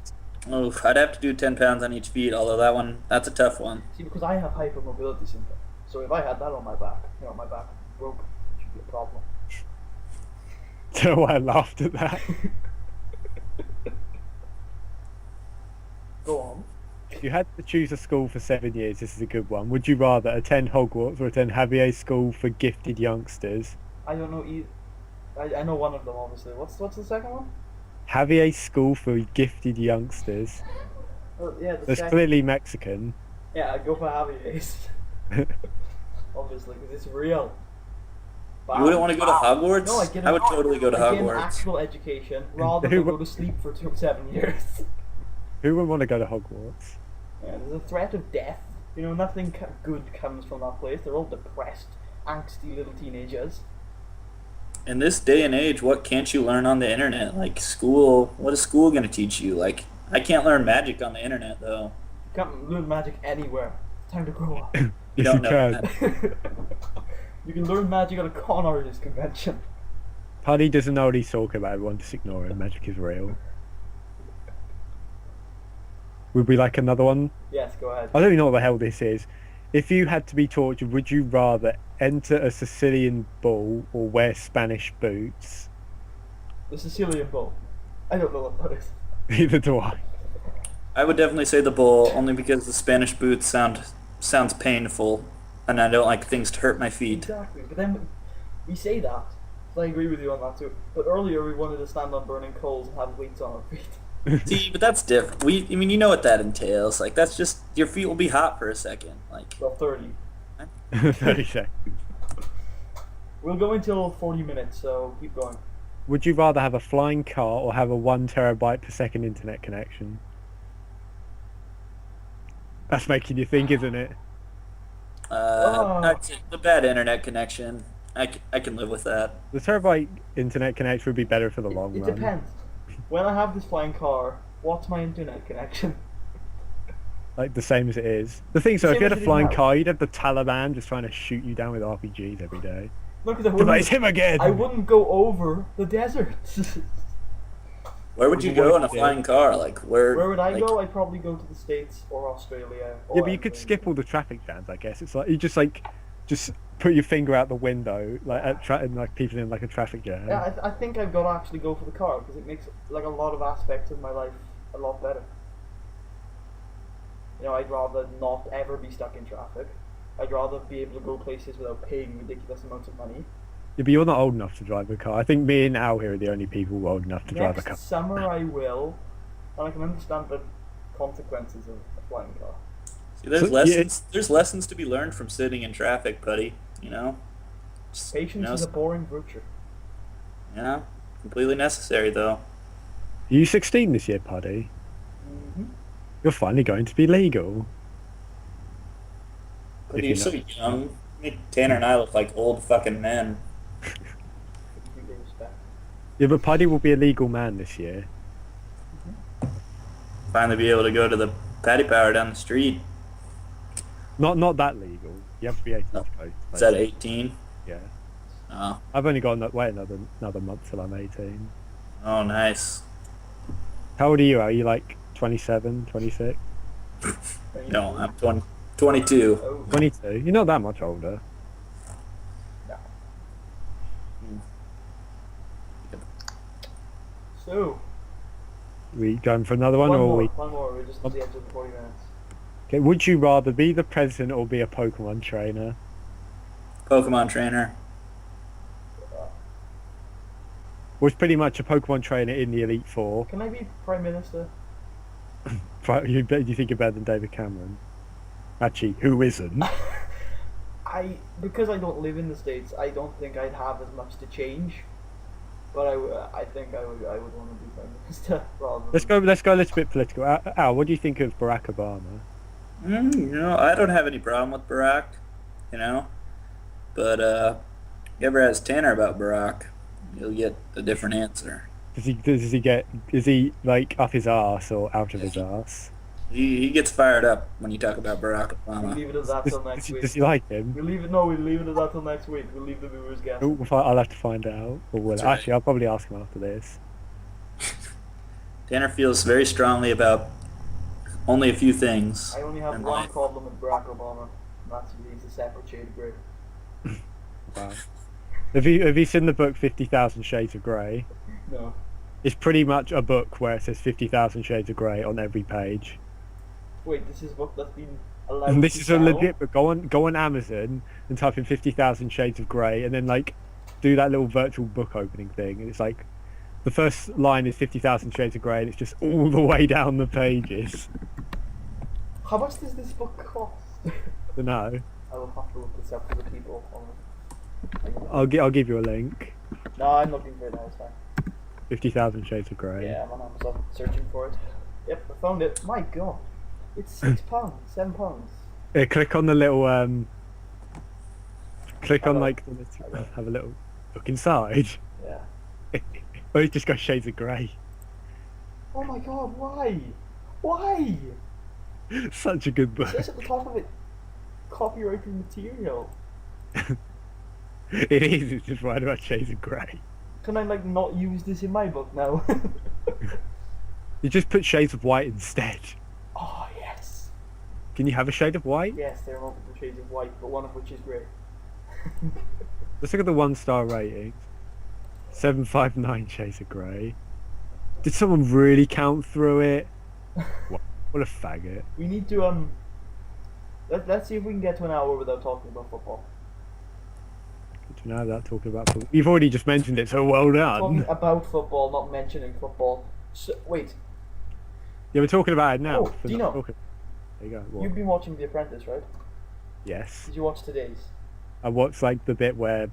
Oof, I'd have to do 10 pounds on each feet. Although that's a tough one. See, because I have hypermobility syndrome, so if I had that on my back, my back broke, it should be a problem. Don't know why I laughed at that. Go on. If you had to choose a school for 7 years, this is a good one. Would you rather attend Hogwarts or attend Javier School for Gifted Youngsters? I don't know either. I know one of them, obviously. What's the second one? Javier School for Gifted Youngsters. Oh, yeah, the That's second. clearly Mexican. Yeah, I'd go for Javier's. Obviously, because it's real. You wouldn't want to go to Hogwarts? No, I would totally go to I get an Hogwarts. actual education rather Who than wa- go to sleep for 7 years. Who would want to go to Hogwarts? Yeah, there's a threat of death. Nothing good comes from that place. They're all depressed, angsty little teenagers. In this day and age, what can't you learn on the internet? Like school, what is school going to teach you? Like, I can't learn magic on the internet, though. You can't learn magic anywhere. It's time to grow up. You Yes, don't you know can. that. You can learn magic at a con artist convention. Puddy doesn't know what he's talking about. Everyone just ignore him. Magic is real. Would we like another one? Yes, go ahead. I don't even know what the hell this is. If you had to be tortured, would you rather enter a Sicilian ball or wear Spanish boots? The Sicilian Bowl. I don't know what that is. Neither do I. I would definitely say the bowl, only because the Spanish boots sounds painful, and I don't like things to hurt my feet. Exactly. But then we say that. So I agree with you on that too. But earlier we wanted to stand on burning coals and have weights on our feet. See, but that's different. I mean, you know what that entails. Like, that's just your feet will be hot for a second. Like, Well, 30. 30 seconds. We'll go until 40 minutes, so keep going. Would you rather have a flying car or have a 1 terabyte per second internet connection? That's making you think, isn't it? I'd say the bad internet connection. I can live with that. The terabyte internet connection would be better for the long It run. depends. When I have this flying car, what's my internet connection? Like the same as it is. The thing, so Same if you had as a it is flying now. car, you'd have the Taliban just trying to shoot you down with RPGs every day. No, because It's him again! I wouldn't go over the desert. Where would you go in a flying car? Like, where? Where would I like, go? I'd probably go to the States or Australia. Or Yeah, but you could anything. skip all the traffic jams, I guess. It's like you just put your finger out the window, like and like people in like a traffic jam. Yeah, I think I've got to actually go for the car because it makes like a lot of aspects of my life a lot better. I'd rather not ever be stuck in traffic. I'd rather be able to go places without paying ridiculous amounts of money. Yeah, but you're not old enough to drive a car. I think me and Al here are the only people who are old enough to drive a car. Next summer I will, and I can understand the consequences of a flying car. See, there's So, lessons. There's lessons to be learned from sitting in traffic, buddy. You know. Just, Patience is a boring virtue. Yeah, completely necessary though. Are you 16 this year, Puddy? Mm-hmm. You're finally going to be legal. But If you're you so know. young. Tanner and I look like old fucking men. Yeah, but Puddy will be a legal man this year. Finally be able to go to the patty power down the street. Not that legal. You have to be 18 to No. go. Is that 18? Yeah. Oh, I've only got another month till I'm 18. oh, nice. How old are you? Are you like 27, 26? No, I'm 22. Oh, 22? You're not that much older. no. So, We going for another one, one or more, we? one more. We're just at the edge of the 40 minutes. Okay. Would you rather be the president or be a Pokemon trainer? Pokemon trainer. was pretty much a Pokemon trainer in the Elite Four. Can I be Prime Minister? You think you're better than David Cameron? Actually, who isn't? Because I don't live in the States, I don't think I'd have as much to change. But I think I would want to be Prime Minister rather than... Let's go a little bit political. Al, what do you think of Barack Obama? I don't have any problem with Barack, but if you ever ask Tanner about Barack, you'll get a different answer. Is he like up his ass or out of his ass? He gets fired up when you talk about Barack We'll Obama. leave it as that till next week. Does he like him? We'll leave it as that till next week. We'll leave the viewers guessing. I'll have to find out. Or will That's right. Actually, I'll probably ask him after this. Tanner feels very strongly about only a few things. I only have in one life. problem with Barack Obama, and that's he's a separate shade of grey. Wow. Have you seen the book 50,000 Shades of Grey? No. It's pretty much a book where it says 50,000 Shades of Grey on every page. Wait, this is a book that's been allowed And this to is sell? a legit book. Go on Amazon and type in 50,000 Shades of Grey, and then like do that little virtual book opening thing. And it's like the first line is 50,000 Shades of Grey, and it's just all the way down the pages. How much does this book cost? So no, I will have to look this up for the people. I'll give you a link. No, I'm looking for it now, it's fine. 50,000 Shades of Grey. Yeah, I'm on Amazon searching for it. Yep, I found it. My god. It's £6, £7. Yeah, click on the little click on Hello. like the little, have a little look inside. Yeah. Or it just got Shades of Grey. Oh my god, why? Why? Such a good It book. says at the top of it, copyrighted material. It is. It's just right about Shades of Grey. Can I like not use this in my book now? You just put Shades of White instead. Oh yes. Can you have a shade of white? Yes, there are multiple shades of white, but one of which is grey. Let's look at the 1-star ratings. 759 Shades of Grey. Did someone really count through it? What a faggot. We need to let's see if we can get to an hour without talking about football. Good to know that talking about football. You've already just mentioned it, so well Talking done. about football, not mentioning football. So, wait, Yeah, we're talking about it now. Oh, do you know? There you go. What? you've been watching The Apprentice, right? Yes. Did you watch today's? I watched like the bit where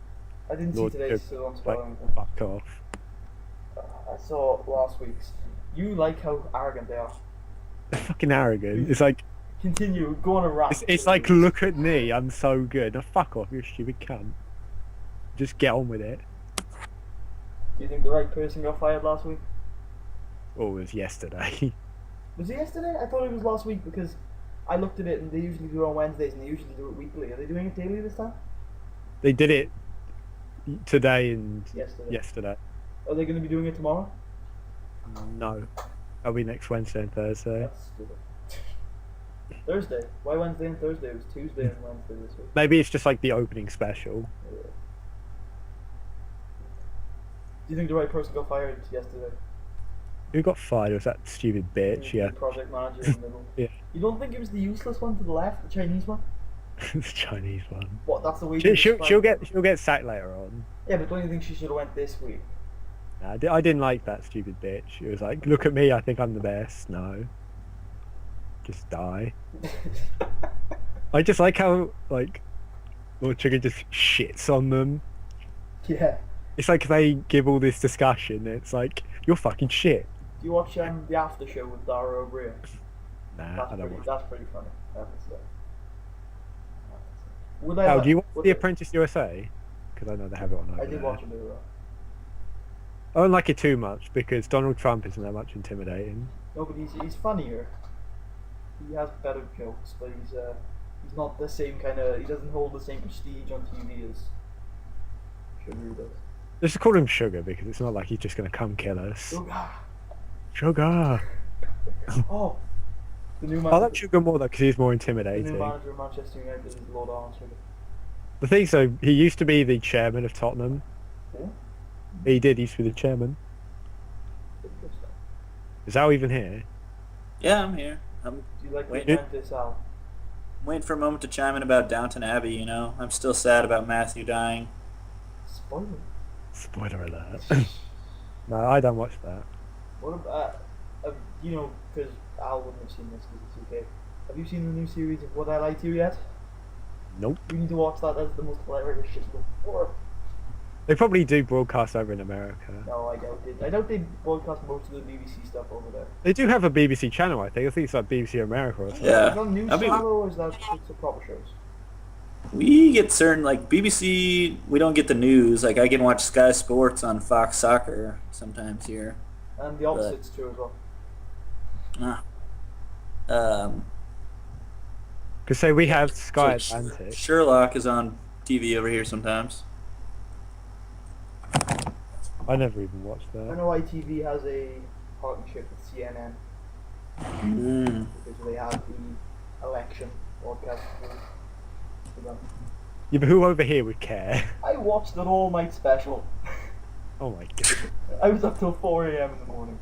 I didn't Lord see today's, Joe, so don't like, spoil anything. fuck off. I saw last week's. You like how arrogant they are. They're fucking arrogant. It's like Continue, go on a rant. it's like look at me, I'm so good. Now fuck off, you're a stupid cunt. Just get on with it. Do you think the right person got fired last week? Oh, it was yesterday. Was it yesterday? I thought it was last week because I looked at it and they usually do it on Wednesdays and they usually do it weekly. Are they doing it daily this time? They did it today and Yesterday. yesterday. Are they going to be doing it tomorrow? No. That'll be next Wednesday and Thursday. That's stupid. Thursday. Why Wednesday and Thursday? It was Tuesday and Wednesday this week. Maybe it's just like the opening special. Yeah. Do you think the right person got fired yesterday? Who got fired? It was that stupid bitch, The yeah. project manager in the middle. Yeah. You don't think it was the useless one to the left, the Chinese one? The Chinese one. What? That's the way. they She'll describe it? get sacked later on. Yeah, but don't you think she should have went this week? Nah, I didn't like that stupid bitch. It was like, look at me, I think I'm the best. No. Just die. I just like how, like, Lord Sugar just shits on them. Yeah. It's like they give all this discussion, it's like, you're fucking shit. Do you watch the after show with Dara O'Brien? Nah, I don't want to. That's pretty funny. I have to say. Would I? Oh, like- do you watch would The I- Apprentice USA? Because I know they have it on over I did there. watch a bit of that. I don't like it too much because Donald Trump isn't that much intimidating. No, but he's funnier. He has better jokes, but he's not the same kind of. He doesn't hold the same prestige on TV as Sugar does. Let's just call him Sugar because it's not like he's just going to come kill us. Sugar. Sugar! Oh, the new I manager. like Sugar more though because he's more The intimidating. new manager of Manchester United is Lord Arnold Sugar. The thing is though, he used to be the chairman of Tottenham. Yeah. He did, he used to be the chairman. Interesting. Is Al even here? Yeah, I'm here. I'm Do you like Wait. The Apprentice, Al? waiting for a moment to chime in about Downton Abbey, I'm still sad about Matthew dying. Spoiler. Spoiler alert. No, I don't watch that. What about, you know, because Al wouldn't have seen this because it's UK. Have you seen the new series of Would I Lie to You yet? Nope. You need to watch that. That's the most hilarious shit in the world. They probably do broadcast over in America. No, I doubt it. I doubt they broadcast most of the BBC stuff over there. They do have a BBC channel, I think. I think it's like BBC America or something. Yeah. Is that a news I mean- channel or is that just the proper shows? We get certain, like BBC, we don't get the news. Like I can watch Sky Sports on Fox Soccer sometimes here. And the opposite's true as well. Ah. Because say we have Sky so Atlantic. Sherlock is on TV over here sometimes. I never even watched I that. know ITV has a partnership with CNN because they have the election broadcast for them. Yeah, but who over here would care? I watched an all-night special. Oh my god. I was up till 4 a.m. in the morning.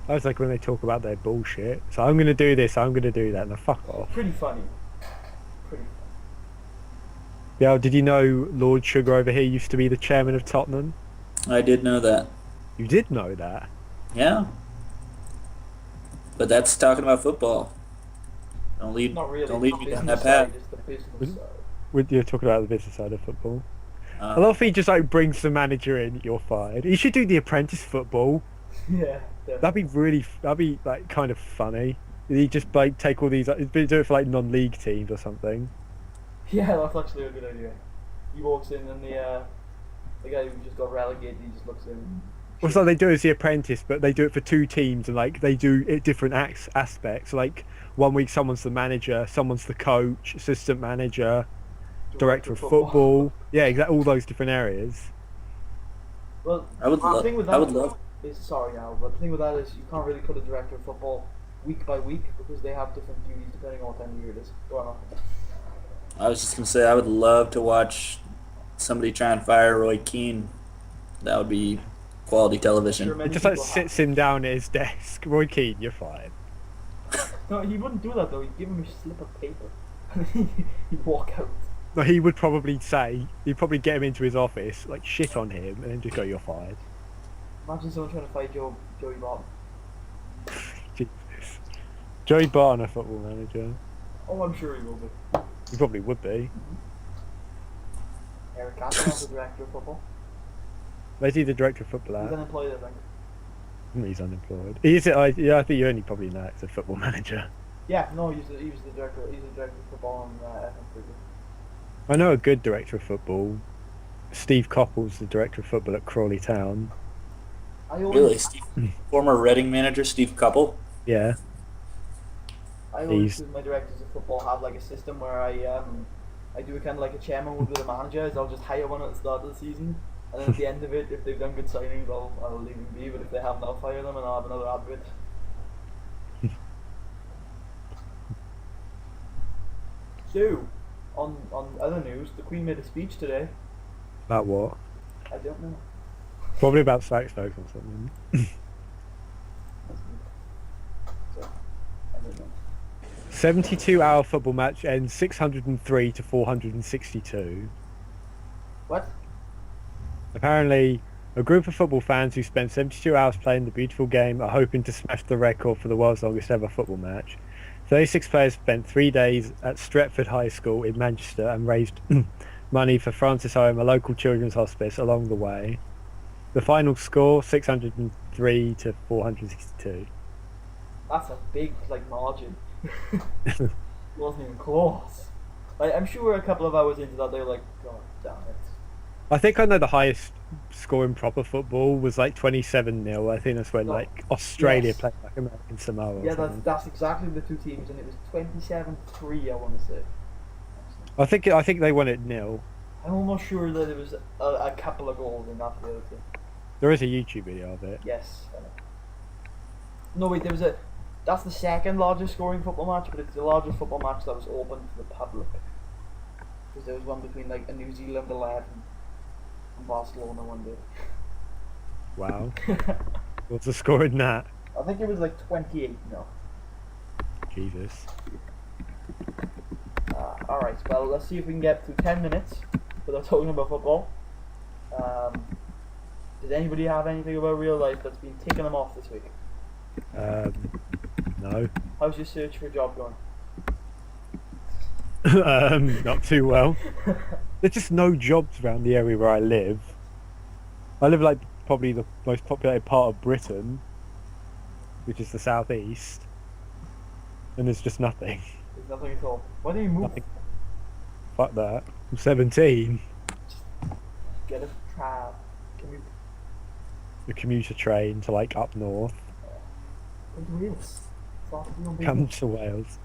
I was like when they talk about their bullshit. So I'm gonna do this, I'm gonna do that, and fuck off. Pretty funny. Pretty funny. Yeah, did you know Lord Sugar over here used to be the chairman of Tottenham? I did know that. You did know that? Yeah. But that's talking about football. Don't lead, Not really. don't lead It's me the down business that path. side, it's the business side. You're talking about the business side of football. I love if he just like brings the manager in, you're fired. He should do the apprentice football. Yeah. That'd be like kind of funny. He just like take all these, do it for like non-league teams or something. Yeah, that's actually a good idea. He walks in and the guy who just got relegated, he just looks in. Well, so they do it as the apprentice, but they do it for two teams, and like they do it different aspects. Like 1 week someone's the manager, someone's the coach, assistant manager, director of football. Yeah, exactly. All those different areas. Well, I would the love. thing with I that would love. is sorry now, but the thing with that is you can't really put a director of football week by week because they have different duties depending on what time of year it is. Go on. I was just gonna say I would love to watch somebody try and fire Roy Keane. That would be quality television. Sure, many It just like people have. sits him down at his desk. Roy Keane, you're fired. No, he wouldn't do that though. He'd give him a slip of paper, and he'd walk out. No, he would probably say, he'd probably get him into his office, like shit on him, and then just go, you're fired. Imagine someone trying to fight Joey Barton. Jesus. Joey Barton, a football manager. Oh, I'm sure he will be. He probably would be. Eric Cantona, the director of football. Where's he the director of football He's at? unemployed, I think. He's unemployed. I think you only probably know it's a football manager. Yeah, no, he was the director. He's the director of football on FM Preview. I know a good director of football. Steve Coppell's the director of football at Crawley Town. I always, Really, Steve, former Reading manager Steve Couple. Yeah. I always, He's- with my directors of football, have like a system where I do it kind of like a chairman would with a manager. Is I'll just hire one at the start of the season, and then at the end of it, if they've done good signings, I'll leave them be. But if they haven't, I'll fire them and I'll have another advert. So, on other news, the Queen made a speech today. About what? I don't know. Probably about sex folks or something. So, I don't know. 72-hour football match ends 603 to 462. What? Apparently, a group of football fans who spent 72 hours playing the beautiful game are hoping to smash the record for the world's longest ever football match. 36 players spent 3 days at Stretford High School in Manchester and raised money for Francis Home, a local children's hospice, along the way. The final score, 603 to 462. That's a big margin. It wasn't even close. I'm sure a couple of hours into that they were like, God damn it. I think I know the highest score in proper football was 27-0. I think that's when No. Australia Yes. played American Samoa. or Yeah, something. that's exactly the two teams, and it was 27-3. I want to say. I think they won it 0. I'm almost sure that it was a couple of goals in that the other team. There is a YouTube video of it. Yes. No wait, that's the second largest scoring football match, but it's the largest football match that was open to the public. Because there was one between a New Zealand 11 and Barcelona one day. Wow. What's the score in that? I think it was 28 no. Jesus. Alright, well let's see if we can get through 10 minutes without talking about football. Did anybody have anything about real life that's been taking them off this week? No. How's your search for a job going? Not too well. There's just no jobs around the area where I live. I live like probably the most populated part of Britain, which is the southeast, and there's just nothing. There's nothing at all. Why do you move? Nothing. Fuck that. I'm 17. Get a trial. Commute. The commuter train to like up north. Come to Wales. Start your own Come business. to Wales.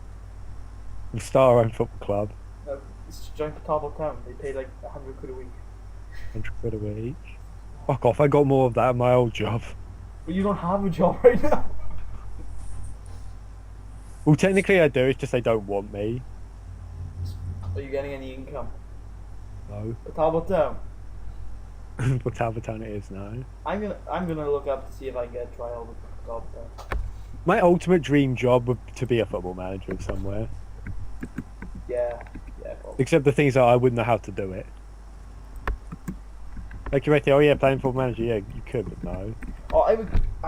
And start our own football club. No, it's join the Tarbell Town. They pay like 100 quid a week. 100 quid a week. Fuck off, I got more of that at my old job. But you don't have a job right now. Well, technically I do, it's just they don't want me. Are you getting any income? No. The Tarbell Town. What Talbot Town it is now. I'm gonna look up to see if I can get a trial with Tarbell Town. My ultimate dream job would to be a football manager somewhere. Yeah, probably. Except the thing is that I wouldn't know how to do it. Like you're right there, oh yeah, playing football manager, yeah, you could, but no. Oh, I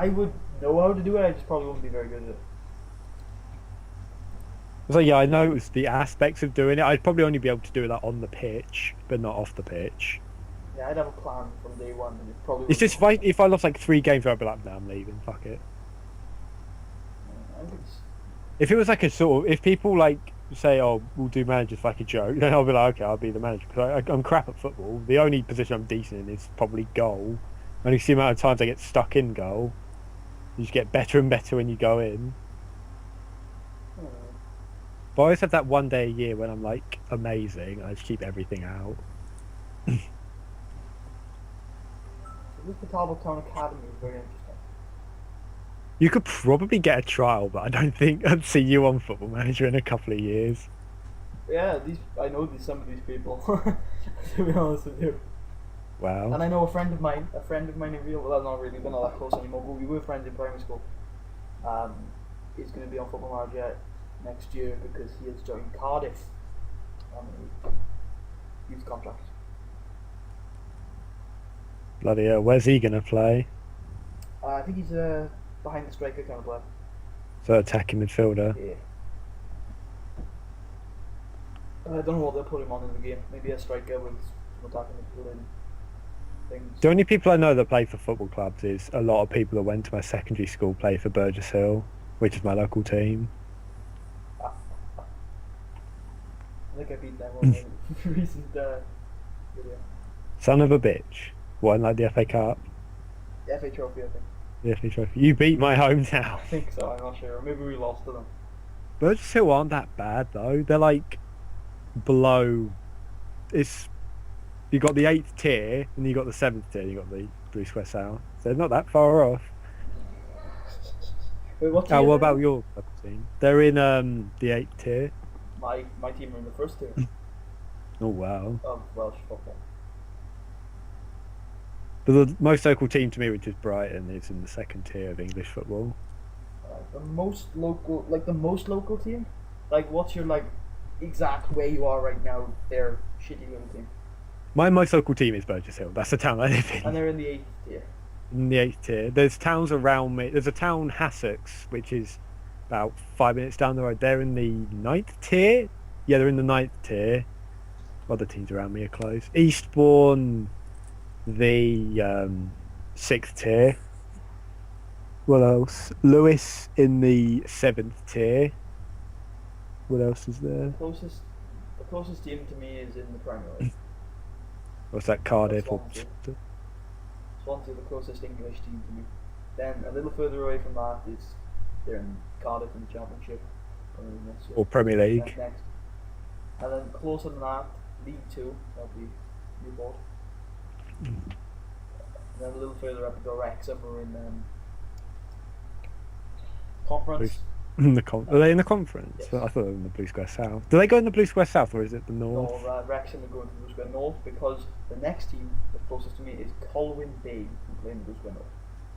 would know how to do it. I just probably wouldn't be very good at it. So yeah, I know it's the aspects of doing it. I'd probably only be able to do that on the pitch, but not off the pitch. Yeah, I'd have a plan from day one, and it probably. It's just if I lost like 3 games, I'd be like, nah, I'm leaving. Fuck it. I think it's. If it was like a sort of, if people like say, oh, we'll do managers like a joke, then I'll be like, okay, I'll be the manager. Because I'm crap at football. The only position I'm decent in is probably goal. Only the amount of times I get stuck in goal. You just get better and better when you go in. But I always have that one day a year when I'm like amazing. I just keep everything out. This the Tarbell Town Academy is very interesting. You could probably get a trial, but I don't think I'd see you on Football Manager in a couple of years. Yeah, I know some of these people. To be honest with you. Wow. And I know a friend of mine in real. Well, not really, we're not that close anymore. But we were friends in primary school. Is going to be on Football Manager next year because he has joined Cardiff on a youth contract. Bloody hell, where's he gonna play? I think he's behind the striker kind of player. So attacking midfielder. Yeah. I don't know what they'll put him on in the game. Maybe a striker with some attacking midfield and things. The only people I know that play for football clubs is a lot of people that went to my secondary school play for Burgess Hill, which is my local team. I think I beat them on the recent video. Son of a bitch. Won like the FA Cup. The FA Trophy, I think. The FA Trophy. You beat my hometown. I think so, I'm not sure. Or maybe we lost to them. Burgess Hill aren't that bad though. They're like below. It's you got the 8th tier and you got the 7th tier. And you got the Blue Square South. So they're not that far off. Wait, what Oh, tier what are they? about your local team? They're in the 8th tier. My team are in the first tier Oh wow. of Welsh football. But the most local team to me, which is Brighton, is in the 2nd tier of English football. The most local team? Like, what's your, like, exact where you are right now, their shitty little team? My most local team is Burgess Hill. That's the town I live in. And they're in the 8th tier. In the 8th tier. There's towns around me. There's a town, Hassocks, which is about 5 minutes down the road. They're in the 9th tier? Yeah, they're in the 9th tier. Other teams around me are close. Eastbourne, the 6th tier. What else? Lewis in the 7th tier. What else is there? The closest team to me is in the Premier League. What's that, Cardiff? Or... Swansea, the closest English team to me. Then a little further away from that is they're in Cardiff in the Championship. Or Premier League. Next. And then closer than that, League 2, that'll be Newport. And then a little further up, we go Wrexham, we're in Conference. Are they in the conference? Yes. I thought they were in the Blue Square South. Do they go in the Blue Square South or is it the North? No, Wrexham are going to Blue Square North because the next team that's closest to me is Colwyn Bay, who play in Blue Square North.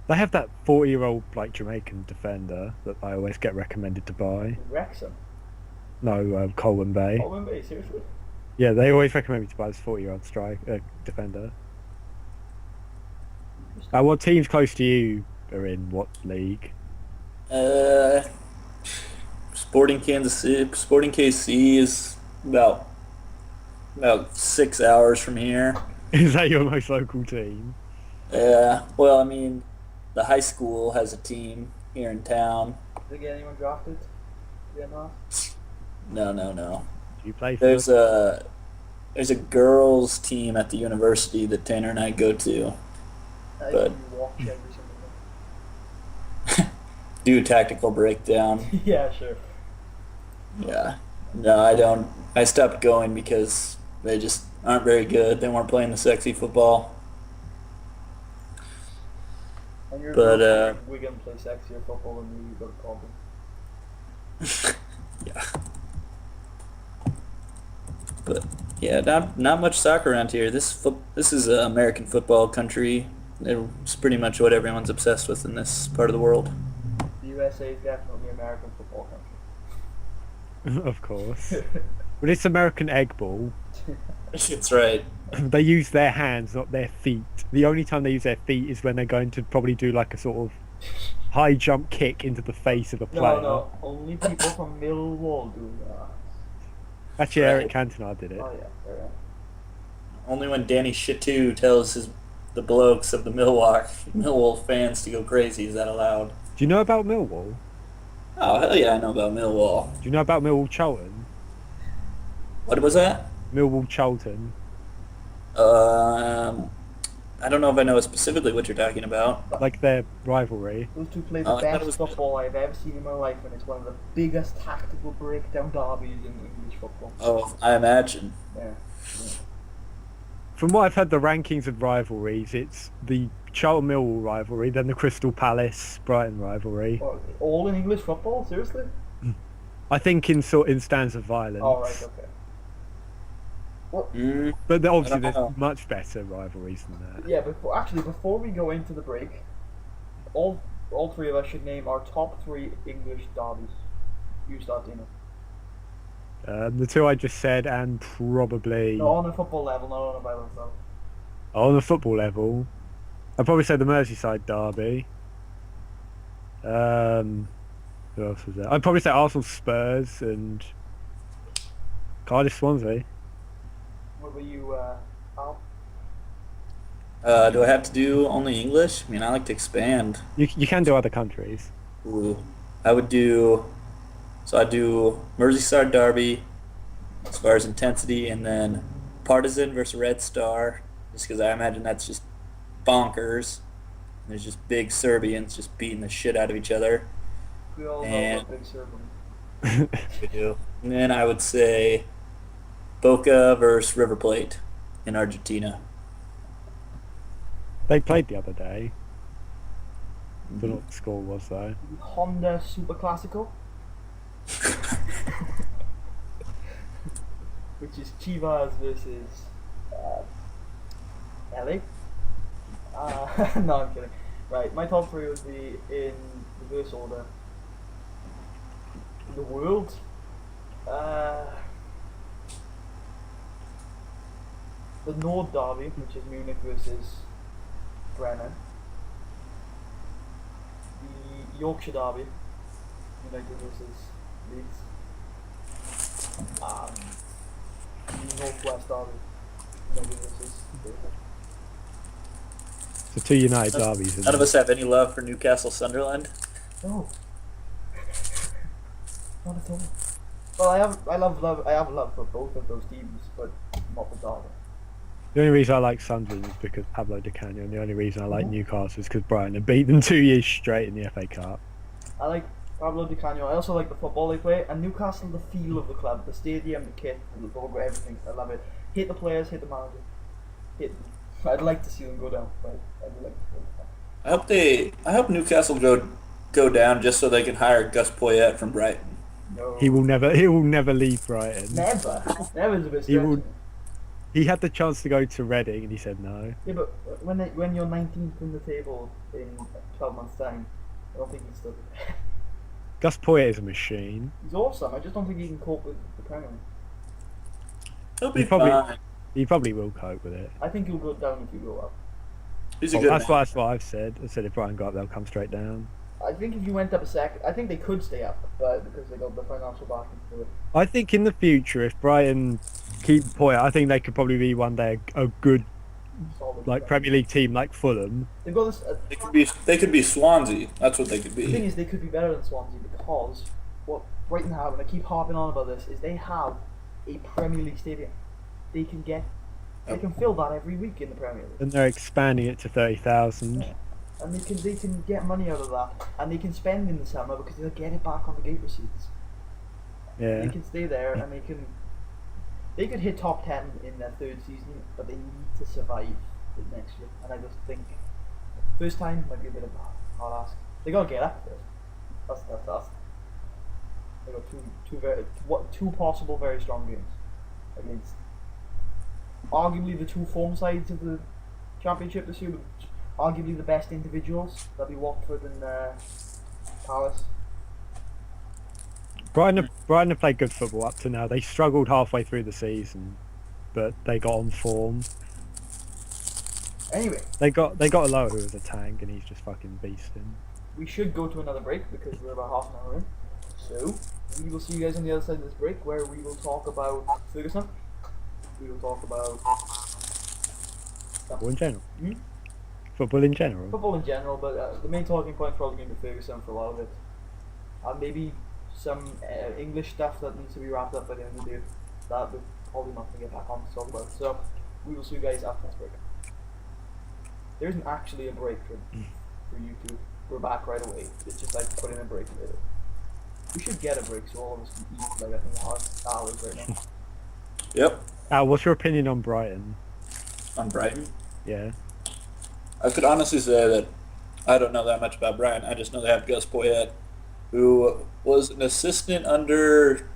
They have that 40-year-old like Jamaican defender that I always get recommended to buy. Wrexham? No, Colwyn Bay. Colwyn Bay, seriously? Yeah, they always recommend me to buy this 40-year-old defender. What teams close to you are in what league? Uh, Sporting Kansas City, Sporting KC is about 6 hours from here. Is that your most local team? Yeah. Well, I mean, the high school has a team here in town. Did they get anyone drafted? Yeah, no. No. Do you play for There's them? a girls team at the university that Tanner and I go to. I But- usually watch every single Do a tactical breakdown. one. Yeah, sure. Yeah. No, I don't. I stopped going because they just aren't very good. They weren't playing the sexy football. And you're But, we're gonna play sexier football than you got a problem. Yeah. But yeah, not much soccer around here. This is an American football country. It's pretty much what everyone's obsessed with in this part of the world. The USA is definitely American football country. Of course. But it's American egg ball. That's right. They use their hands, not their feet. The only time they use their feet is when they're going to probably do like a sort of high jump kick into the face of a player. No, only people from Millwall do that. Actually, Right. Eric Cantona did it. Oh yeah, yeah. Only when Danny Chitu tells the blokes of the Millwall fans to go crazy is that allowed. Do you know about Millwall? Oh hell yeah, I know about Millwall. Do you know about Millwall Charlton? What was that? Millwall Charlton. I don't know if I know specifically what you're talking about. Like their rivalry. Those two play Oh, the I thought it best was- football I've ever seen in my life, and it's one of the biggest tactical breakdown derbies in English football. Oh, I imagine. Yeah. From what I've heard, the rankings of rivalries, it's the Charlton Millwall rivalry, then the Crystal Palace Brighton rivalry. Oh, all in English football? Seriously? I think in stands of violence. Oh, right, okay. Mm, But obviously, I don't know. there's much better rivalries than that. Yeah, before we go into the break, all three of us should name our top three English derbies. You start, Dino. The two I just said, and probably No, on a football level, not on a violence level. on the football level, I'd probably say the Merseyside derby. Who else was there? I'd probably say Arsenal Spurs and Cardiff Swansea. What about you, Al? do I have to do only English? I mean, I like to expand. You can do other countries. Ooh, I would do. So I do Merseyside Derby as far as intensity, and then Partizan versus Red Star, just because I imagine that's just bonkers. There's just big Serbians just beating the shit out of each other. We all know And- about Big Serbian. We do. And then I would say Boca versus River Plate in Argentina. They played the other day. Don't know what the score was though. Honda Super Classico, which is Chivas versus LA. No, I'm kidding. Right, my top three would be in reverse order. The world. The Nord Derby, which is Munich versus Brenner. The Yorkshire Derby, United versus Leeds. The Northwest Derby, United versus Liverpool. So two United derbies. isn't None of it? us have any love for Newcastle Sunderland. No. Not at all. Well, I have love for both of those teams, but not the Derby. The only reason I like Sunderland is because Pablo Di Canio, and the only reason I like Newcastle is because Brighton have beat them 2 years straight in the FA Cup. I like Pablo Di Canio. I also like the football they play, and Newcastle, the feel of the club, the stadium, the kit, the logo, everything. I love it. Hate the players, hate the manager, hate them. I'd like to see them go down, but I'd like to see them I hope Newcastle go down just so they can hire Gus Poyet from Brighton. No. He will never leave Brighton. Never. Never's a bit He will- stretching. He had the chance to go to Reading and he said no. Yeah, but when you're 19th in the table in 12 months' time, I don't think he's still. Gus Poyet is a machine. He's awesome. I just don't think he can cope with the Premier League. He'll be He probably- fine. He probably will cope with it. I think he'll go down if you go up. He's a Well, good that's man. what I've said. I said if Brighton go up, they'll come straight down. I think if you went up a second, I think they could stay up, but because they got the financial backing to it. I think in the future, if Brighton keep Poyet, I think they could probably be one day a good Solid. like Premier League team like Fulham. They've got this. They could be Swansea. That's what they could The thing be. is, they could be better than Swansea because what Brighton have, and I keep harping on about this, is they have a Premier League stadium. They can get, they can fill that every week in the Premier League. And they're expanding it to 30,000. Yeah. And they can get money out of that, and they can spend in the summer because they'll get it back on the gate receipts. Yeah. They can stay there, and they could hit top 10 in their third season, but they need to survive the next year. And I just think first time might be a bit of a hard ask. They gotta get up first. That's. They got two possible very strong games against arguably the two form sides of the championship this year, but arguably the best individuals. That'll be Watford and Palace. Brighton have played good football up to now. They struggled halfway through the season, but they got on form. Anyway, They got a lower who was a tank, and he's just fucking beasting. we should go to another break because we're about half an hour in. So we will see you guys on the other side of this break, where we will talk about Ferguson. We will talk about Football in general. Hmm? Football in general. football in general, but the main talking point is probably going to be Ferguson for a lot of it, and maybe some English stuff that needs to be wrapped up by the end of the day. That we're probably not going to get back on to talk about. So we will see you guys after this break. There isn't actually a break for YouTube. We're back right away. It's just like putting a break later. We should get a break so all of us can eat like I think hours right now. Yep. Al, what's your opinion on Brighton? On Brighton. Yeah. I could honestly say that I don't know that much about Brighton. I just know they have Gus Poyet, who was an assistant under.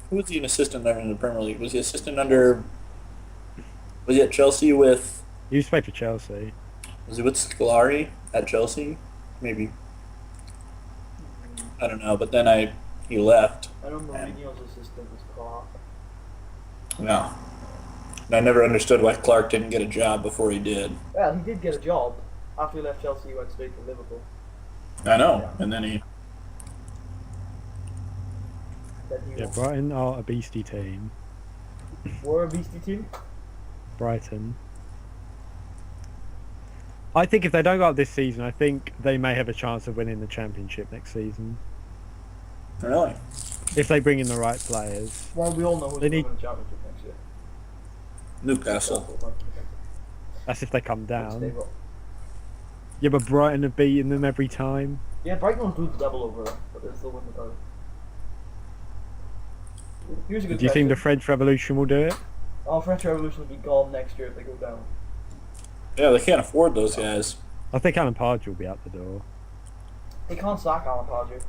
Who was he an assistant there in the Premier League? Was he assistant under? Was he at Chelsea with? He used to play for Chelsea. Was he with Scolari at Chelsea? Maybe. I don't know. But then he left. I know Mourinho's assistant was Clark. No. And I never understood why Clark didn't get a job before he did. Well, he did get a job. After he left Chelsea, he went straight to Liverpool. I know. And then he. Then he Yeah, Brighton are a beastie team. were a beastie team. Brighton. I think if they don't go up this season, I think they may have a chance of winning the championship next season. Really? If they bring in the right players. Well, we all know who's They going to need- win the championship next year. Newcastle. That's if they come Stay down. up. Yeah, but Brighton have beaten them every time. Yeah, Brighton will do the double over them, but they'll still win the title. Here's a good Do you think the question. French Revolution will do it? Oh, French Revolution will be gone next year if they go down. Yeah, they can't afford those guys. I think Alan Pardew will be out the door. They can't sack Alan Pardew.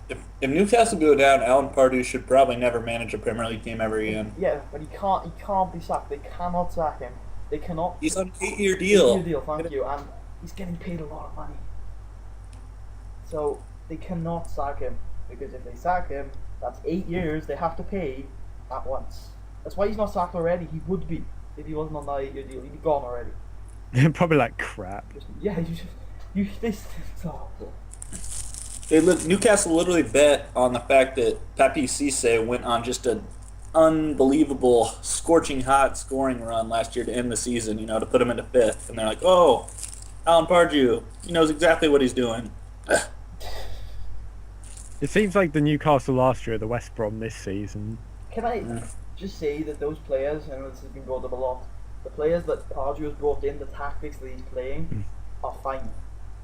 If Newcastle go down, Alan Pardew should probably never manage a Premier League team ever again. Yeah, but he can't be sacked. They cannot sack him. They cannot. He's on an 8-year deal. 8-year deal, thank you, and he's getting paid a lot of money. So they cannot sack him, because if they sack him, that's 8 years they have to pay at once. That's why he's not sacked already. He would be if he wasn't on that 8-year deal. He'd be gone already. Probably like crap. This is awful. Newcastle literally bet on the fact that Papi Cisse went on just an unbelievable, scorching hot scoring run last year to end the season, to put him into fifth. And they're like, oh, Alan Pardew, he knows exactly what he's doing. It seems like the Newcastle last year, the West Brom this season. Can I just say that those players, and this has been brought up a lot, the players that Pardew has brought in, the tactics that he's playing, are fine.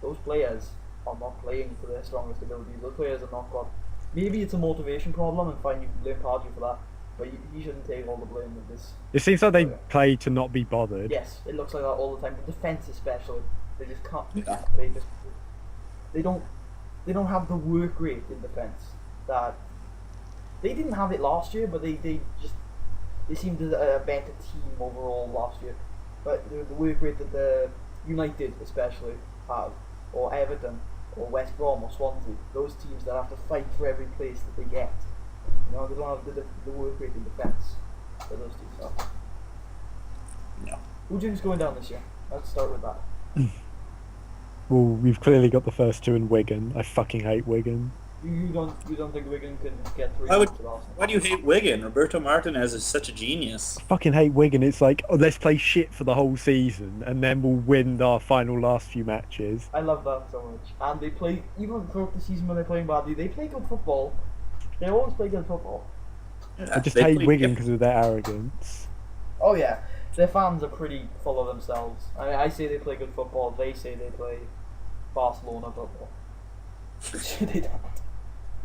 Those players are not playing to their strongest abilities. Those players are not got. Maybe it's a motivation problem, and fine, you can blame Pardew for that, but he shouldn't take all the blame of this. It seems like they play to not be bothered. Yes, it looks like that all the time. The defense, especially, they just can't. Yeah. They don't have the work rate in defense that they didn't have it last year, but they seemed a better team overall last year. But the work rate that the United especially have, or Everton, or West Brom, or Swansea, those teams that have to fight for every place that they get. They don't have the work rate in defence that those teams have. No. Who do you think's going down this year? Let's start with that. Well, we've clearly got the first two in Wigan. I fucking hate Wigan. You don't think Wigan can get 3 Why would? points with Arsenal? Why do you hate Wigan? Roberto Martinez is such a genius. I fucking hate Wigan. It's like, oh, let's play shit for the whole season, and then we'll win our final last few matches. I love that so much. And they play, even throughout the season when they're playing badly, they play good football. They always play good football. I just They hate play- Wigan because of their arrogance. Oh yeah, their fans are pretty full of themselves. I say they play good football, they say they play Barcelona football. They don't.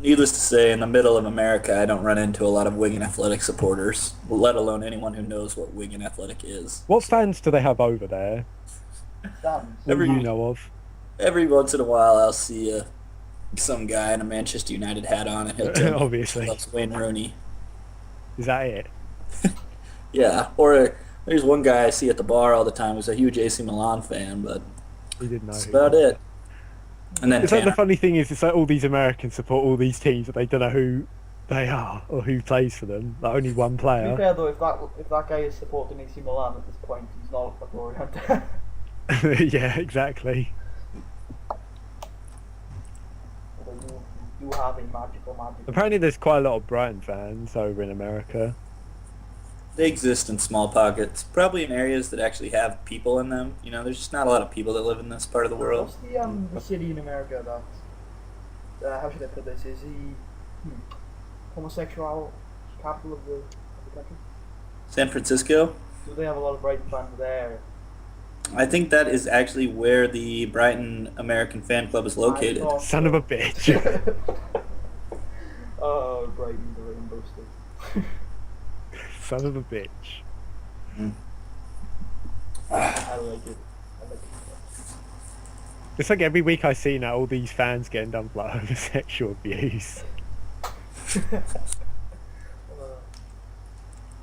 Needless to say, in the middle of America, I don't run into a lot of Wigan Athletic supporters, let alone anyone who knows what Wigan Athletic is. What fans do they have over there? Damn. That Every- you know of? Every once in a while, I'll see some guy in a Manchester United hat on, and he'll tell me Obviously. he loves Wayne Rooney. Is that it? Yeah, or there's one guy I see at the bar all the time who's a huge AC Milan fan, but We didn't know. that's who. about it. And then It's like the Tanner. funny thing is, it's like all these Americans support all these teams, but they don't know who they are or who plays for them. Like only one To be player. fair though, if that guy is supporting AC Milan at this point, he's not a glory hunter. Yeah, exactly. Although you do have a magical. Apparently, there's quite a lot of Brighton fans over in America. They exist in small pockets, probably in areas that actually have people in them. You know, there's just not a lot of people that live in this part of the world. What's the city in America that how should I put this? Is the homosexual capital of the country? San Francisco? Do they have a lot of Brighton fans there? I think that is actually where the Brighton American Fan Club is located. I thought Son of a bitch. Oh, Brighton, the Rainbow State. Son of a bitch. I like it. It's like every week I see now all these fans getting done for like homosexual abuse.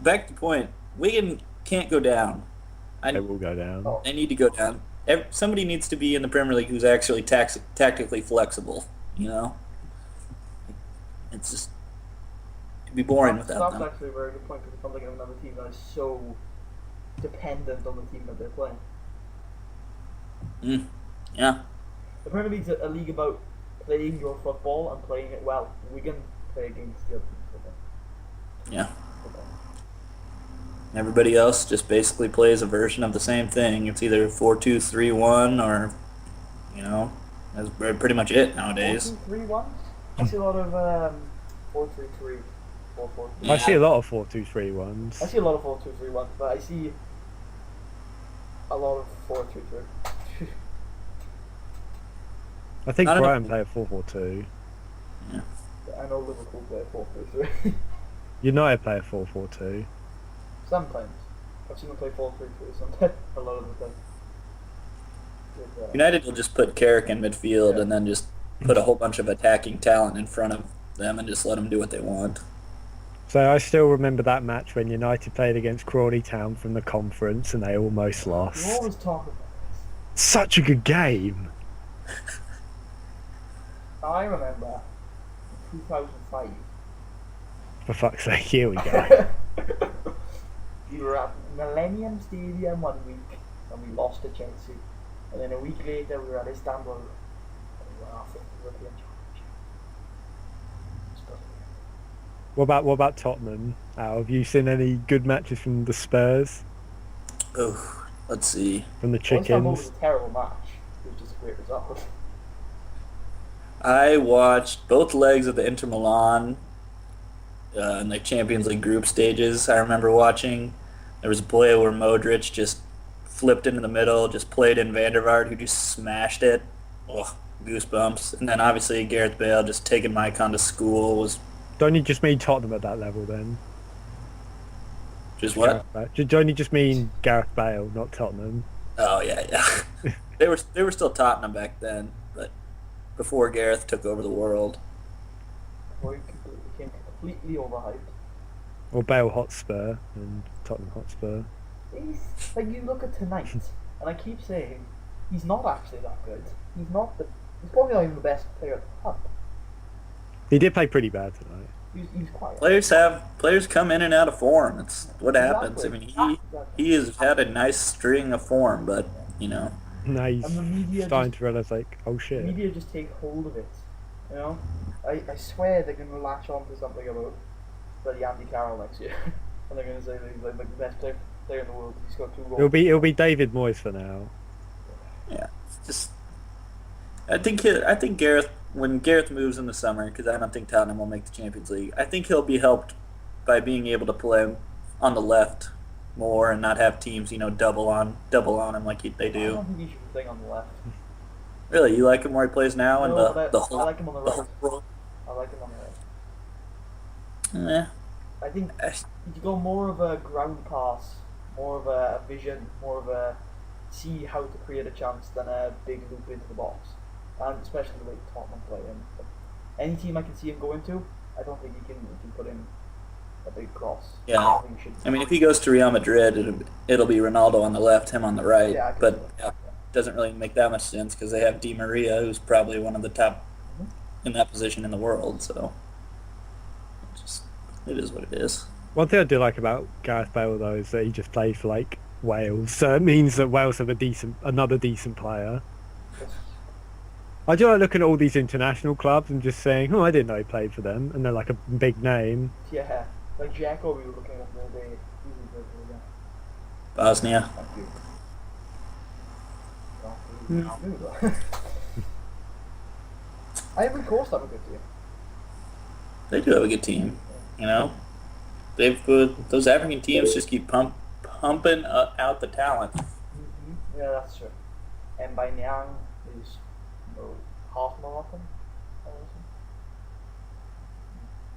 Back to the point, Wigan can't go down. They will go down. Oh. They need to go down. Somebody needs to be in the Premier League who's actually tactically flexible. You know, it's just it'd be boring without That's them. actually a very good point because I can't think of another team that is so dependent on the team that they're playing. Yeah, The Premier League's a league about playing your football and playing it well. We can play against the other team's football. yeah. Football. Everybody else just basically plays a version of the same thing. It's either 4-2-3-1 or, you know, that's pretty much it nowadays. 4-2-3-1? I see a lot of 4-3-3, 4-4-3. I see a lot of 4-2-3 ones. I see a lot of 4-2-3-1, but I see a lot of 4-3-3. I think I don't know. Brighton play a 4-4-2. I know Liverpool play 4-3-3. United play a 4-4-2. Sometimes. I've seen them play 4-3-3 sometimes. A lot of the time. With, United will just put Carrick in midfield and then just put a whole bunch of attacking talent in front of them and just let them do what they want. So I still remember that match when United played against Crawley Town from the conference and they almost you lost. always talk about this. Such a good game. I remember 2005. For fuck's sake, here we go. We were at Millennium Stadium one week and we lost to Chelsea. And then a week later we were at Istanbul and we were off the European Championship. What about Tottenham? Al, have you seen any good matches from the Spurs? Oh, let's see. From the Istanbul was Chickens? a terrible match. It was just a great result. I watched both legs of the Inter Milan in the Champions League group stages. I remember watching. There was a play where Modric just flipped into the middle, just played in Van der Vaart, who just smashed it. Oh, goosebumps. And then obviously Gareth Bale just taking my icon to school was Don't you just mean Tottenham at that level then? just what? Don't you just mean Gareth Bale, not Tottenham? Oh yeah. They were still Tottenham back then, but before Gareth took over the world. Before he became completely overhyped. Or Bale Hotspur and Tottenham Hotspur. He's, like, you look at tonight, and I keep saying, he's not actually that good. He's probably not even the best player at the club. He did play pretty bad tonight. He's quiet. Players come in and out of form. It's what happens. I Exactly. mean, he has had a nice string of form, but you know. Now he's And the media starting just to realise, like, oh the shit. media just take hold of it. You know, I swear they're gonna latch on to something about bloody Andy Carroll next year, and they're gonna say that he's like the best player in the world. He's got 2 goals. It'll be David Moyes for now. Yeah, it's just I think Gareth when Gareth moves in the summer, because I don't think Tottenham will make the Champions League. I think he'll be helped by being able to play on the left more and not have teams, double on him like they I do. don't think he should be playing on the left. Really, you like him where he plays now and No, the but whole I like him on the the right. whole role? I like him on the right. Eh. I think I- you go more of a ground pass, more of a vision, more of a see how to create a chance than a big loop into the box. And especially the way Tottenham play. And any team I can see him go into, I don't think he can put in a big cross. Yeah. I think he should. I mean, if he goes to Real Madrid, it'll be Ronaldo on the left, him on the right. Yeah, I can But see that. yeah, doesn't really make that much sense because they have Di Maria, who's probably one of the top in that position in the world. So it is what it is. One thing I do like about Gareth Bale though is that he just played for like Wales, so it means that Wales have another decent player. I do like looking at all these international clubs and just saying, oh, I didn't know he played for them, and they're like a big name. Yeah, like Jacko, we were looking at the other day. He's in Brazil, yeah. Bosnia. Thank you. Ivory Coast have a good team. They do have a good team. They've those African teams just keep pumping out the talent. Yeah, that's true. And by Nyang is half Moroccan.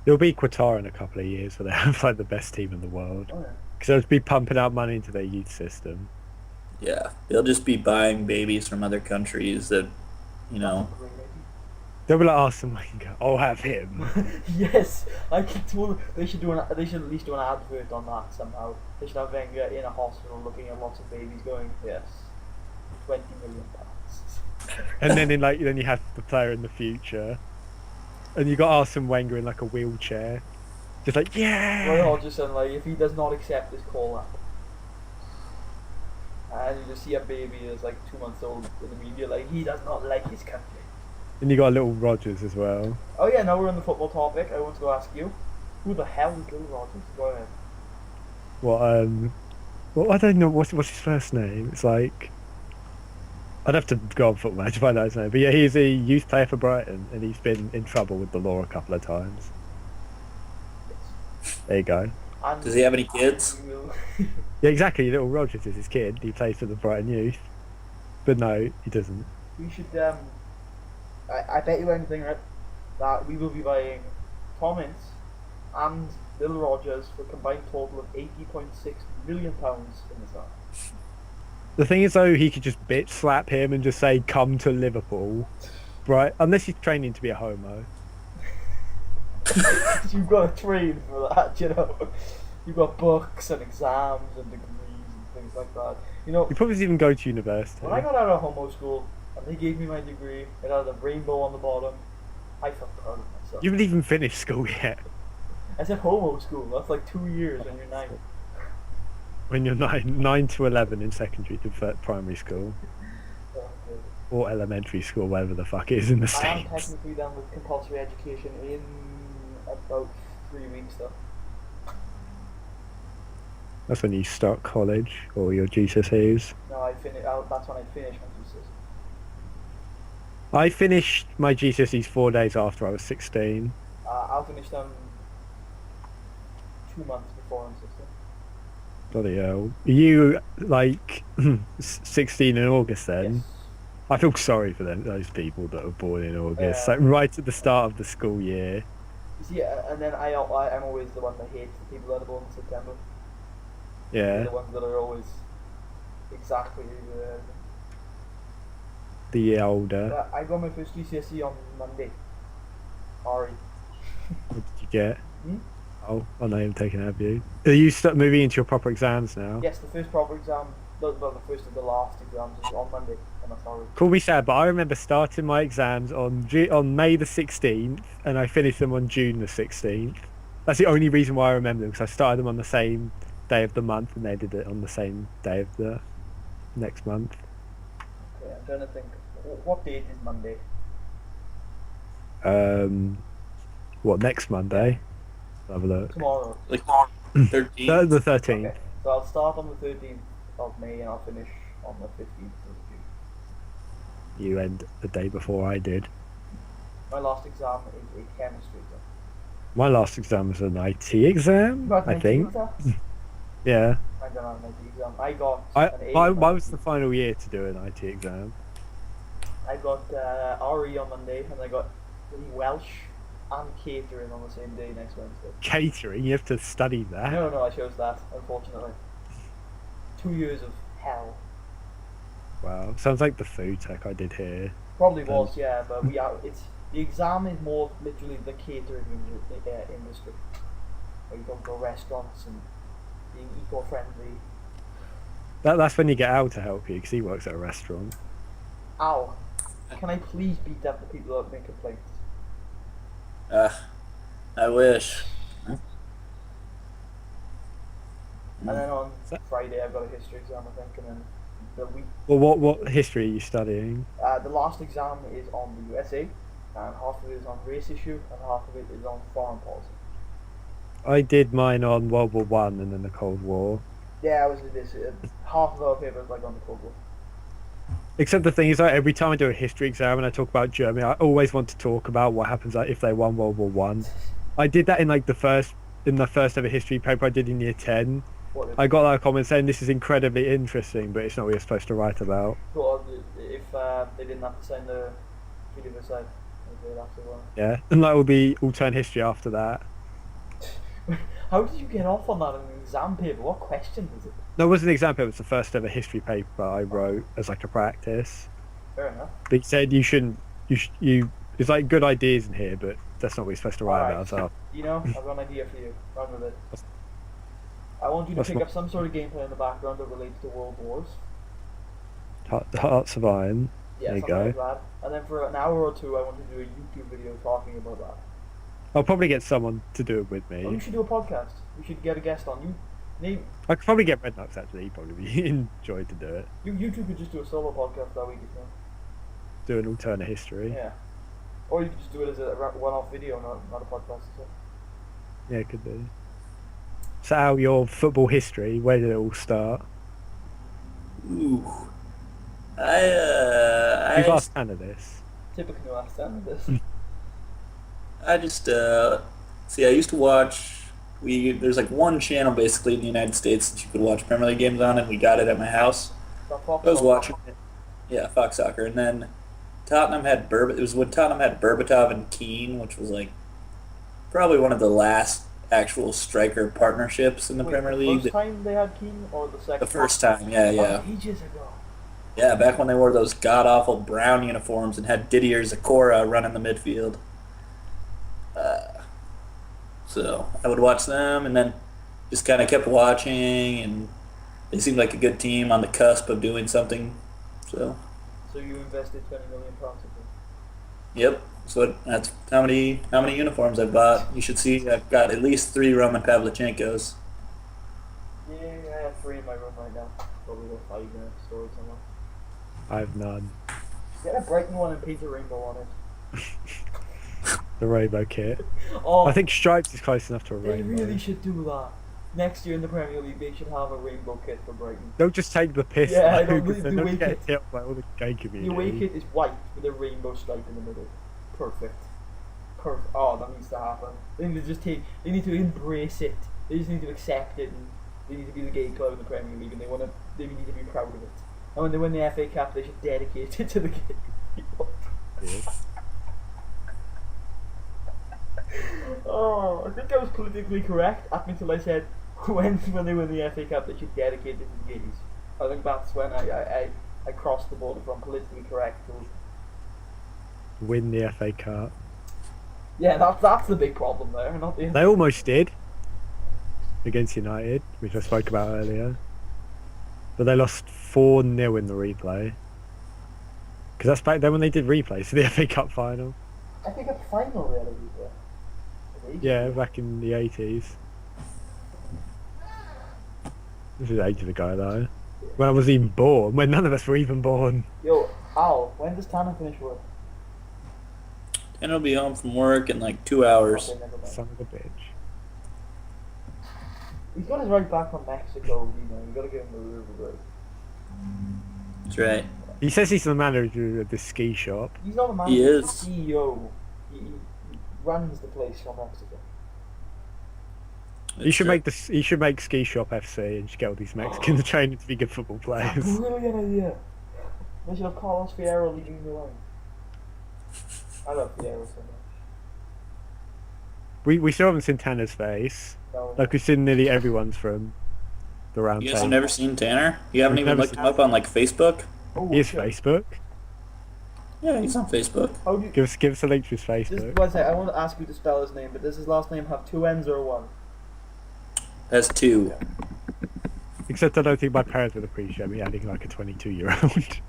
It'll be Qatar in a couple of years where they have like the best team in the world Oh, yeah. because they'll just be pumping out money into their youth system. Yeah, they'll just be buying babies from other countries that, They'll be like Arsene Wenger. I'll have him. Yes, I can totally. They should at least do an advert on that somehow. They should have Wenger in a hospital looking at lots of babies, going, yes, £20 million. And then then you have the player in the future, and you got Arsene Wenger in like a wheelchair, just like yeah. Roy Hodgson, like if he does not accept this call up, and you just see a baby that's like 2 months old in the media, like he does not like his country. And you got a little Rogers as well. Oh yeah, now we're on the football topic. I want to go ask you, who the hell is Little Rogers? Go ahead. Well, I don't know what's his first name. It's like I'd have to go on Football Match to find out his name. But yeah, he's a youth player for Brighton, and he's been in trouble with the law a couple of times. There you go. And Does he have any kids? we will- Yeah, exactly. Little Rogers is his kid. He plays for the Brighton youth, but no, he doesn't. We should. I bet you anything, right? That we will be buying Tom Ince and Little Rogers for a combined total of £80.6 million in the summer. The thing is, though, he could just bitch slap him and just say, "Come to Liverpool," right? Unless he's training to be a homo. You've got to train for that, you know. You've got books and exams and degrees and things like that. You know, He probably doesn't even go to university. when I got out of homo school and they gave me my degree, it had a rainbow on the bottom, I felt proud of myself. You haven't even finished school yet. I said homo school, that's like 2 years when you're 9. When you're 9 to 11 in secondary to primary school or elementary school, whatever the fuck it is in the I am States. technically done with compulsory education in about 3 weeks though. That's when you start college or your GCSEs. No, that's when I finish my thesis. I finished my GCSEs 4 days after I was 16. I'll finish them 2 months before I'm 16. Bloody hell. Are you like 16 in August then? Yes. I feel sorry for those people that were born in August, Yeah. like right at the start of the school year. You see, and then I'm always the one that hates the people that are born in September. They're Yeah, the ones that are always exactly the year older. But I got my first GCSE on Monday. Sorry. What did you get? Hmm? Oh, I know I'm taking out of you. Are you moving into your proper exams now? Yes, the first proper exam, the first of the last exams is on Monday, and I'm sorry. Call me sad, but I remember starting my exams on May the 16th, and I finished them on June the 16th. That's the only reason why I remember them, because I started them on the same day of the month, and they did it on the same day of the next month. I'm trying to think. What date is Monday? What, next Monday? I'll have a look. Tomorrow. Like 13th. The 13th. Okay. So I'll start on the 13th of May and I'll finish on the 15th of June. You end the day before I did. My last exam is a chemistry exam. My last exam was an IT exam, You got an I IT think. exam? Yeah. I don't have an IT exam. I got I an A. on was IT. the final year to do an IT exam. I got RE on Monday and I got Welsh and catering on the same day next Wednesday. Catering, you have to study that. No, I chose that, unfortunately. 2 years of hell. Wow, sounds like the food tech I did here. Probably was, yeah, but it's the exam is more literally the catering industry. Where you go to restaurants and being eco-friendly. That's when you get Al to help you, because he works at a restaurant. Ow. Can I please beat up the people that make complaints? I wish. And then on Friday I've got a history exam, I think, and then the week. Well, what history are you studying? The last exam is on the USA, and half of it is on race issue, and half of it is on foreign policy. I did mine on World War One and then the Cold War. Yeah, I was in this. Half of our papers like on the Cold War. Except the thing is, like, every time I do a history exam and I talk about Germany, I always want to talk about what happens if they won World War One. I did that in the first ever history paper I did in year 10. I got that comment saying this is incredibly interesting, but it's not what you're supposed to write about. Well, if they didn't have to sign the Treaty of Versailles, they'd have to. Yeah, and that will be alternate history after that. How did you get off on that in an exam paper? What question was it? No, it wasn't an exam paper, it was the first ever history paper I wrote as like a practice. Fair enough. But he said it's like good ideas in here, but that's not what you're supposed to write about. So You know, I've got an idea for you. Run with it. I want you to pick up some sort of gameplay in the background that relates to world wars. the Hearts of Iron. Yeah, There you something go. like that. And then for an hour or two, I want to do a YouTube video talking about that. I'll probably get someone to do it with Oh, you me. should do a podcast. We should get a guest on. I could probably get Red Nuts actually. He'd probably be enjoyed to do it. You two could just do a solo podcast that week, you know. Do an alternate history. Yeah. Or you could just do it as a one-off video, not a podcast. So. Yeah, it could be. So, Al, your football history, where did it all start? Ooh. You've I asked Anna this. Typical last time this. just see. I used to watch. There's like one channel basically in the United States that you could watch Premier League games on, and we got it at my house. I was watching it. Yeah, Fox Soccer, and then Tottenham had It was when Tottenham had Berbatov and Keane, which was like probably one of the last actual striker partnerships in the Premier League. The first time they had Keane, or the second? The first time, yeah. Ages ago. Yeah, back when they wore those god-awful brown uniforms and had Didier Zakora running the midfield. So I would watch them, and then just kind of kept watching, and they seemed like a good team on the cusp of doing something. So you invested £20 million in them? yep. So that's how many uniforms I bought. You should see I've got at least 3 Roman Pavlyuchenkos. Yeah, I have 3 in my room right now. Probably got 5 in a storage somewhere. I have none. Get a Brighton one and paint a rainbow on it. The rainbow kit. Oh, I think stripes is close enough to a they rainbow. really should do that. Next year in the Premier League, they should have a rainbow kit for Brighton. Don't just take the piss. Yeah, I though, know, 'cause the then don't away get kit. hit by all the gay The community. away kit is white with a rainbow stripe in the middle. Perfect. Oh, that needs to happen. They need to they need to embrace it. They just need to accept it, and they need to be the gay club in the Premier League, and they need to be proud of it. And when they win the FA Cup, they should dedicate it to the gay people. Yeah. Oh, I think I was politically correct up until I said when they win the FA Cup, they should dedicate it to the gays. I think that's when I crossed the border from politically correct to Win the FA Cup. yeah. That's the big problem there, not the. They almost did against United, which I spoke about earlier, but they lost 4-0 in the replay. Because that's back then when they did replays for the FA Cup final. I think at the final they had a replay. Yeah, back in the 80s. This is ages ago though. When I was even born, when none of us were even born. Yo, Al, when does Tanner finish work? And he'll be home from work in like 2 hours. Okay, never mind. Son of a bitch. He's got his right back from Mexico, you know. You gotta give him a river break. That's right. He says he's the manager of this ski shop. He's not a man. He He's is. the CEO. He runs the place from Mexico. He should make this. He should make Ski Shop FC and just get all these Mexicans training to be good football players. Brilliant idea. They should have Carlos Fierro leading the line. I love Fierro so much. We still haven't seen Tanner's face. No, Like we've seen nearly everyone's from the round You guys have table. never seen Tanner? You haven't We've even never looked seen him up on like Facebook? oh, He is shit. Facebook. Yeah, he's on Facebook. How do you... Give us a link to his Just Facebook. one sec, I want to ask you to spell his name, but does his last name have 2 N's or 1? Has 2. Except I don't think my parents would appreciate me adding like a 22-year-old.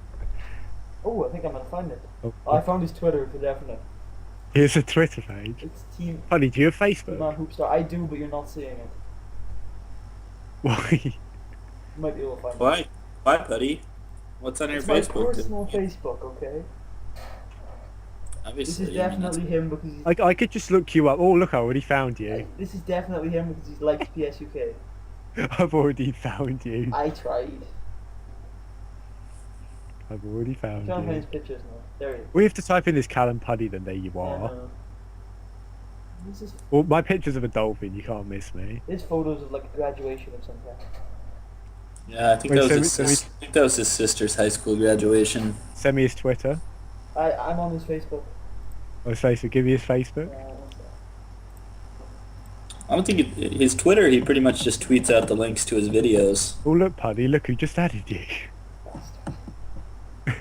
Oh, I think I'm gonna find it. Oh, I found his Twitter for definite. here's a Twitter page. It's Team Puddy, do you have Facebook? Man Hoopstar. I do, but you're not seeing it. Why? You might be able to find it. Why? Why, Puddy? What's on your It's my Facebook? personal Facebook, okay? This Obviously, is I mean, definitely him because he's... I could just look you up. Oh, look, I already found you. This is definitely him because he's likes PSUK. I've already found you. I tried. I've already I'm found trying to find his you. pictures now. There he is. We have to type in this Callum Puddy, then there you Yeah, are. no. This is Well, my pictures of a dolphin, you can't miss me. his photos of like a graduation of some kind. Yeah, I think Wait, that was send his me- I think that was his sister's high school graduation. Send me his Twitter. I'm on his Facebook. Or his Facebook. Give me his Facebook. One sec. I don't think his Twitter. He pretty much just tweets out the links to his videos. Oh, look, Puddy, look who just added you. Bastard.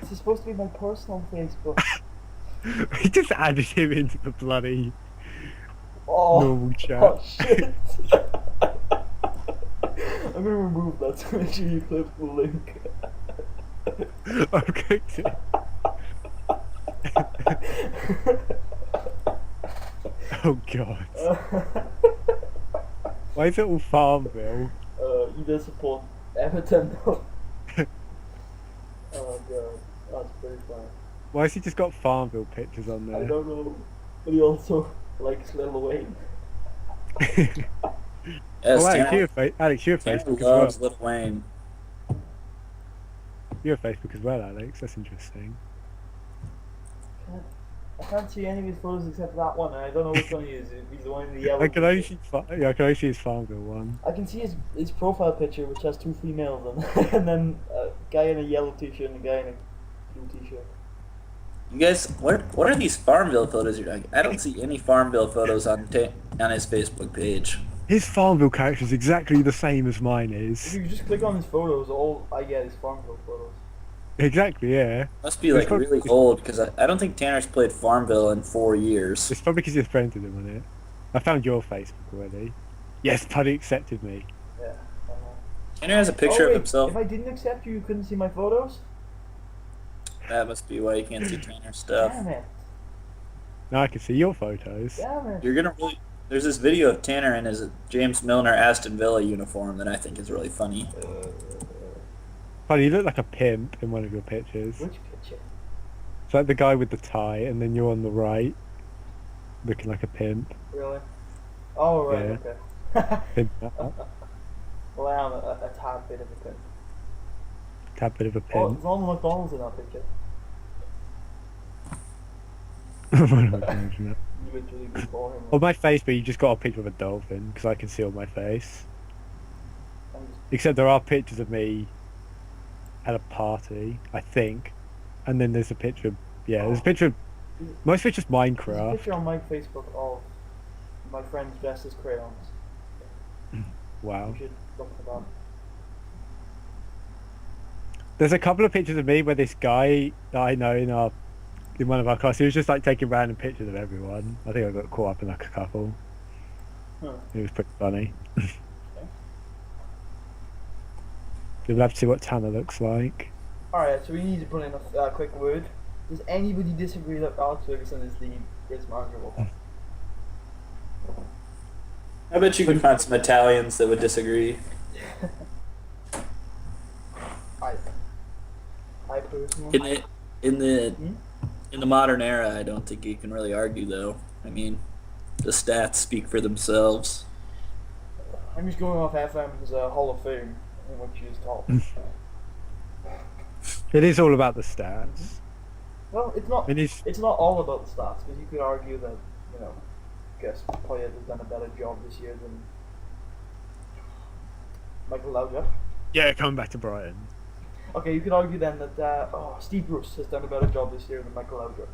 This is supposed to be my personal Facebook. He just added him into the bloody Oh, normal chat. oh shit. I'm gonna remove that to make sure you clip the link. I've clicked it. Oh god. Why is it all Farmville? You does support Everton though. Oh god, that's pretty funny. Why has he just got Farmville pictures on I there? don't know, but he also likes Lil Wayne. Yes, Oh, Alex, Tanner, you have Alex, you have Tanner Facebook as loves well. Lil Wayne. You have Facebook as well, Alex. That's interesting. I can't see any of his photos except that one, and I don't know which one he is. If he's the one in the yellow. I can only t-shirt. see, I can only see his Farmville one. I can see his profile picture, which has 2 females on, and then a guy in a yellow t-shirt and a guy in a blue t-shirt. You guys, what are these Farmville photos you're doing? I don't see any Farmville photos on his Facebook page. His Farmville character is exactly the same as mine If is. you just click on his photos, all I get is Farmville photos. Exactly, yeah. Must be like really old because I don't think Tanner's played Farmville in 4 years. It's probably because you're friends with him on it. I found your Facebook already. Yes, Puddy accepted me. Yeah. Tanner has a picture Oh, wait, of himself. If I didn't accept you, you couldn't see my photos? That must be why you can't see Tanner's stuff. Damn it. Now I can see your photos. Damn it. You're gonna really. There's this video of Tanner in his James Milner Aston Villa uniform that I think is really funny. Puddy, you look like a pimp in one of your pictures. Which picture? It's like the guy with the tie, and then you're on the right, looking like a pimp. Really? Oh, right, Yeah. okay. Pimp that up. Well, I am a tad bit of a pimp. Tad bit of a Oh, pimp. there's Ronald McDonald's in that picture. You literally before him. On my Facebook, you just got a picture of a dolphin, because I can see on my face. I'm just- Except there are pictures of me at a party, I think. And then there's a picture of, yeah, there's a picture of, most pictures There's a Minecraft. picture on my Facebook of my friends dressed as crayons. Wow. You should look for that. There's a couple of pictures of me where this guy that I know in one of our classes, he was just like taking random pictures of everyone. I think I got caught up in like a couple. Huh. It was pretty funny. You'll have to see what Tanner looks like. Alright, so we need to put in a quick word. Does anybody disagree that Alex Ferguson is the greatest manager of all time? I bet you can find some Italians that would disagree. I personally... In the Hmm? in the modern era, I don't think you can really argue though. I mean, the stats speak for themselves. I'm just going off FM's Hall of Fame, in which he is top. It is all about the stats. Well, it's not. It is. It's not all about the stats, because you could argue that guess Poyet has done a better job this year than Michael Laudrup. Yeah, coming back to Brighton. Okay, you could argue then that Steve Bruce has done a better job this year than Michael Laudrup.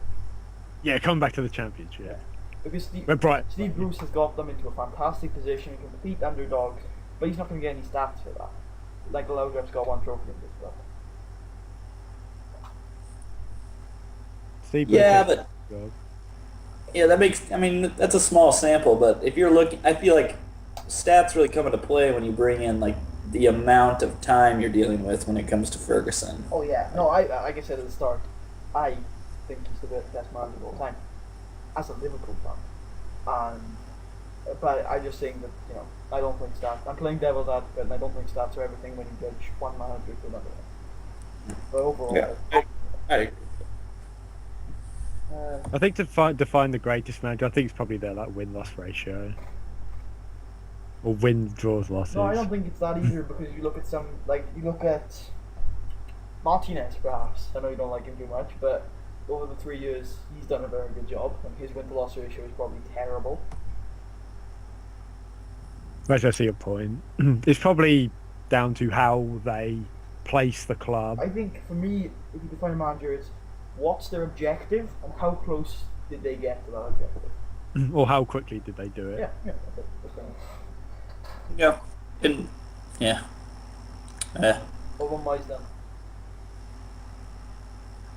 Yeah, coming back to the Championship. Because When Brighton. Steve Bruce has got them into a fantastic position and can beat underdogs, but he's not going to get any stats for that. Michael Laudrup's got one trophy in this club. Steve Yeah, Bruce but did a job. yeah, that makes. I mean, that's a small sample, but if you're looking, I feel like stats really come into play when you bring in like the amount of time you're dealing with when it comes to Ferguson. Oh yeah, no, like I said at the start, I think he's the best manager of all time, as a Liverpool fan. But I just think that I don't think stats. I'm playing devil's advocate, and I don't think stats are everything when you judge one manager to another one. But overall, Yeah, I agree. I think to define the greatest manager, I think it's probably their like win-loss ratio. Or win, draws, losses. no, I don't think it's that either because you look at Martinez perhaps. I know you don't like him too much, but over the 3 years he's done a very good job, and his win-to-loss ratio is probably terrible. Actually, I see your point. It's probably down to how they place the club. I think for me, if you define a manager, it's what's their objective and how close did they get to that objective. Or how quickly did they do it? Yeah, that's fair enough. Yeah, and yeah, Over Moyes then.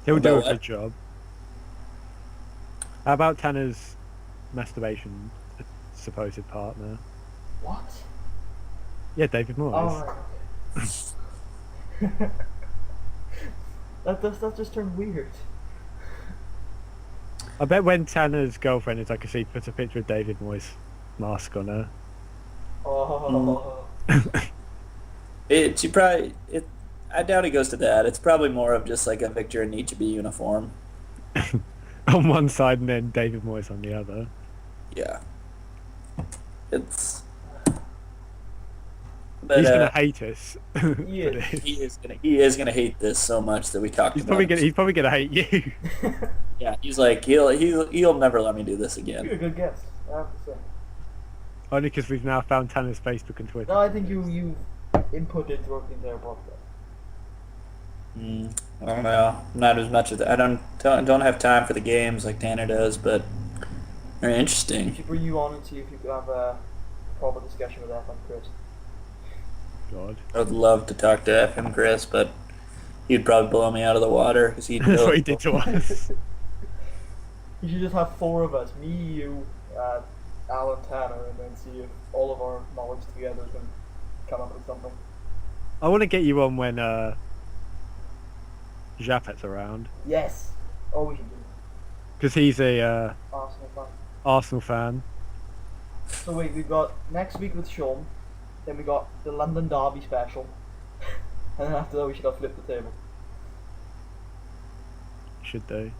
He'll do a About what? good job. How about Tanner's masturbation supposed partner? What? Yeah, David Moyes. Oh, right, okay. that just turned weird. I bet when Tanner's girlfriend is like, she puts a picture of David Moyes' mask on her. Oh. I doubt he goes to that. It's probably more of just like a Victor Nietzsche uniform. On one side and then David Moyes on the other. Yeah, it's. But, He's gonna hate us. He for is. this. he is gonna hate this so much that we talked He's about. probably gonna hate you. Yeah, he's like he'll never let me do this You're again. a good guess, I have to say. Only because we've now found Tanner's Facebook and Twitter. No, I think you inputted throughout the entire podcast. I don't know. Not as much as I don't have time for the games like Tanner does, but very We interesting. should bring you on and see if you could have a proper discussion with that and Chris. God. I would love to talk to FM Chris, but he'd probably blow me out of the water because he'd That's know. what he did to us. You should just have 4 of us, me, you, Alan, Tanner, and then see if all of our knowledge together can come up with something. I want to get you on when Japet's around. Yes! Oh, we should do Because he's a that. Arsenal fan. Arsenal fan. So wait, we've got next week with Sean, then we got the London Derby special, and then after that we should have flipped the table. Should do.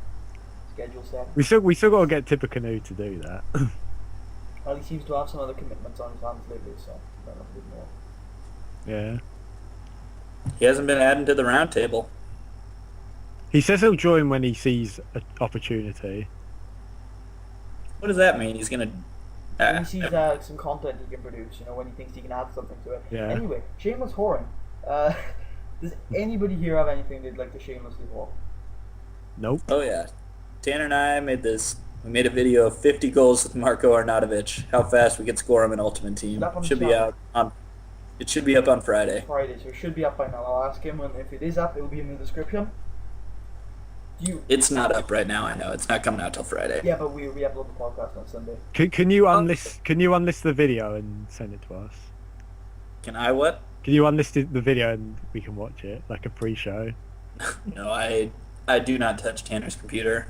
Schedule set. We still got to get Tippecanoe to do that. Well, he seems to have some other commitments on his hands lately, so might have to do more. Yeah. He hasn't been added to the round table. He says he'll join when he sees an opportunity. What does that mean? He's gonna. When he sees some content he can produce, when he thinks he can add something to it. Yeah. Anyway, shameless whoring. Does anybody here have anything they'd like to shamelessly whore? Nope. Oh yeah, Tanner and I made this. We made a video of 50 goals with Marko Arnautovic. How fast we could score him in Ultimate Team. That one Should be sounds- out on. It should be up on Friday. Friday, so it should be up by now. I'll ask him, and if it is up, it'll be in the description. It's not up right now. I know it's not coming out till Friday. Yeah, but we upload the podcast on Sunday. Can you unlist the video and send it to us? Can I what? Can you unlist the video and we can watch it like a pre-show? No, I do not touch Tanner's computer.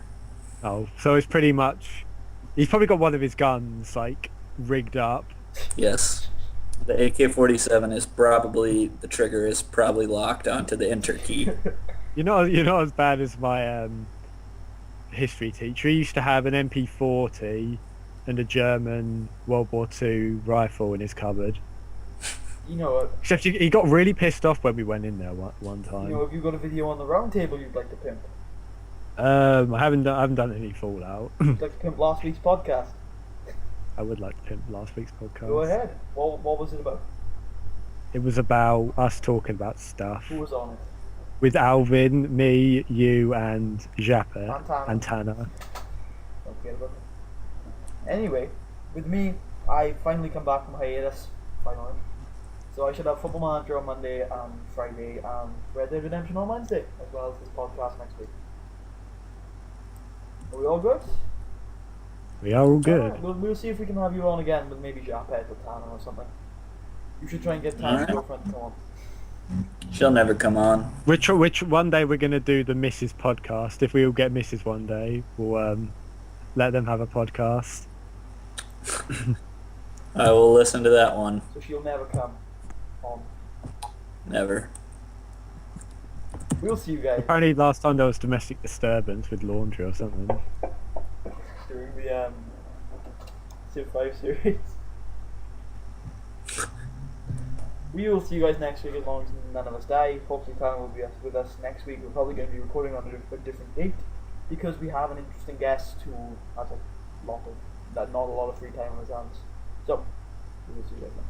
Oh, so it's pretty much. He's probably got one of his guns like rigged up. Yes, the AK-47 is probably the trigger is probably locked onto the enter key. You're not as bad as my history teacher. He used to have an MP40 and a German World War II rifle in his cupboard. You know what? Except he got really pissed off when we went in there one time. You know, have you got a video on the round table you'd like to pimp? I haven't done any Fallout. You'd like to pimp last week's podcast? I would like to pimp last week's podcast. Go ahead. What was it about? It was about us talking about stuff Who was on it? with Alvin, me, you, and Japper And Tanner. and Tanner. Don't forget about it. Anyway, with me, I finally come back from hiatus. Finally. So I should have Football Manager on Monday and Friday and Red Dead Redemption on Wednesday, as well as this podcast next week. Are we all good? We are all good. Alright, we'll see if we can have you on again with maybe Japet or Tanner or something. You should try and get Tanner's Alright. girlfriend to come on. She'll never come on. Which one day we're gonna do the Mrs. podcast. If we all get Mrs. one day, we'll let them have a podcast. I will listen to that one. So she'll never come on. Never. We'll see you guys Apparently, last time there was domestic disturbance with laundry or something. during the Civ 5 series. We will see you guys next week as long as none of us die. Hopefully Tanner will be with us next week. We're probably going to be recording on a different date because we have an interesting guest who has not a lot of free time on his hands. So, we will see you guys then.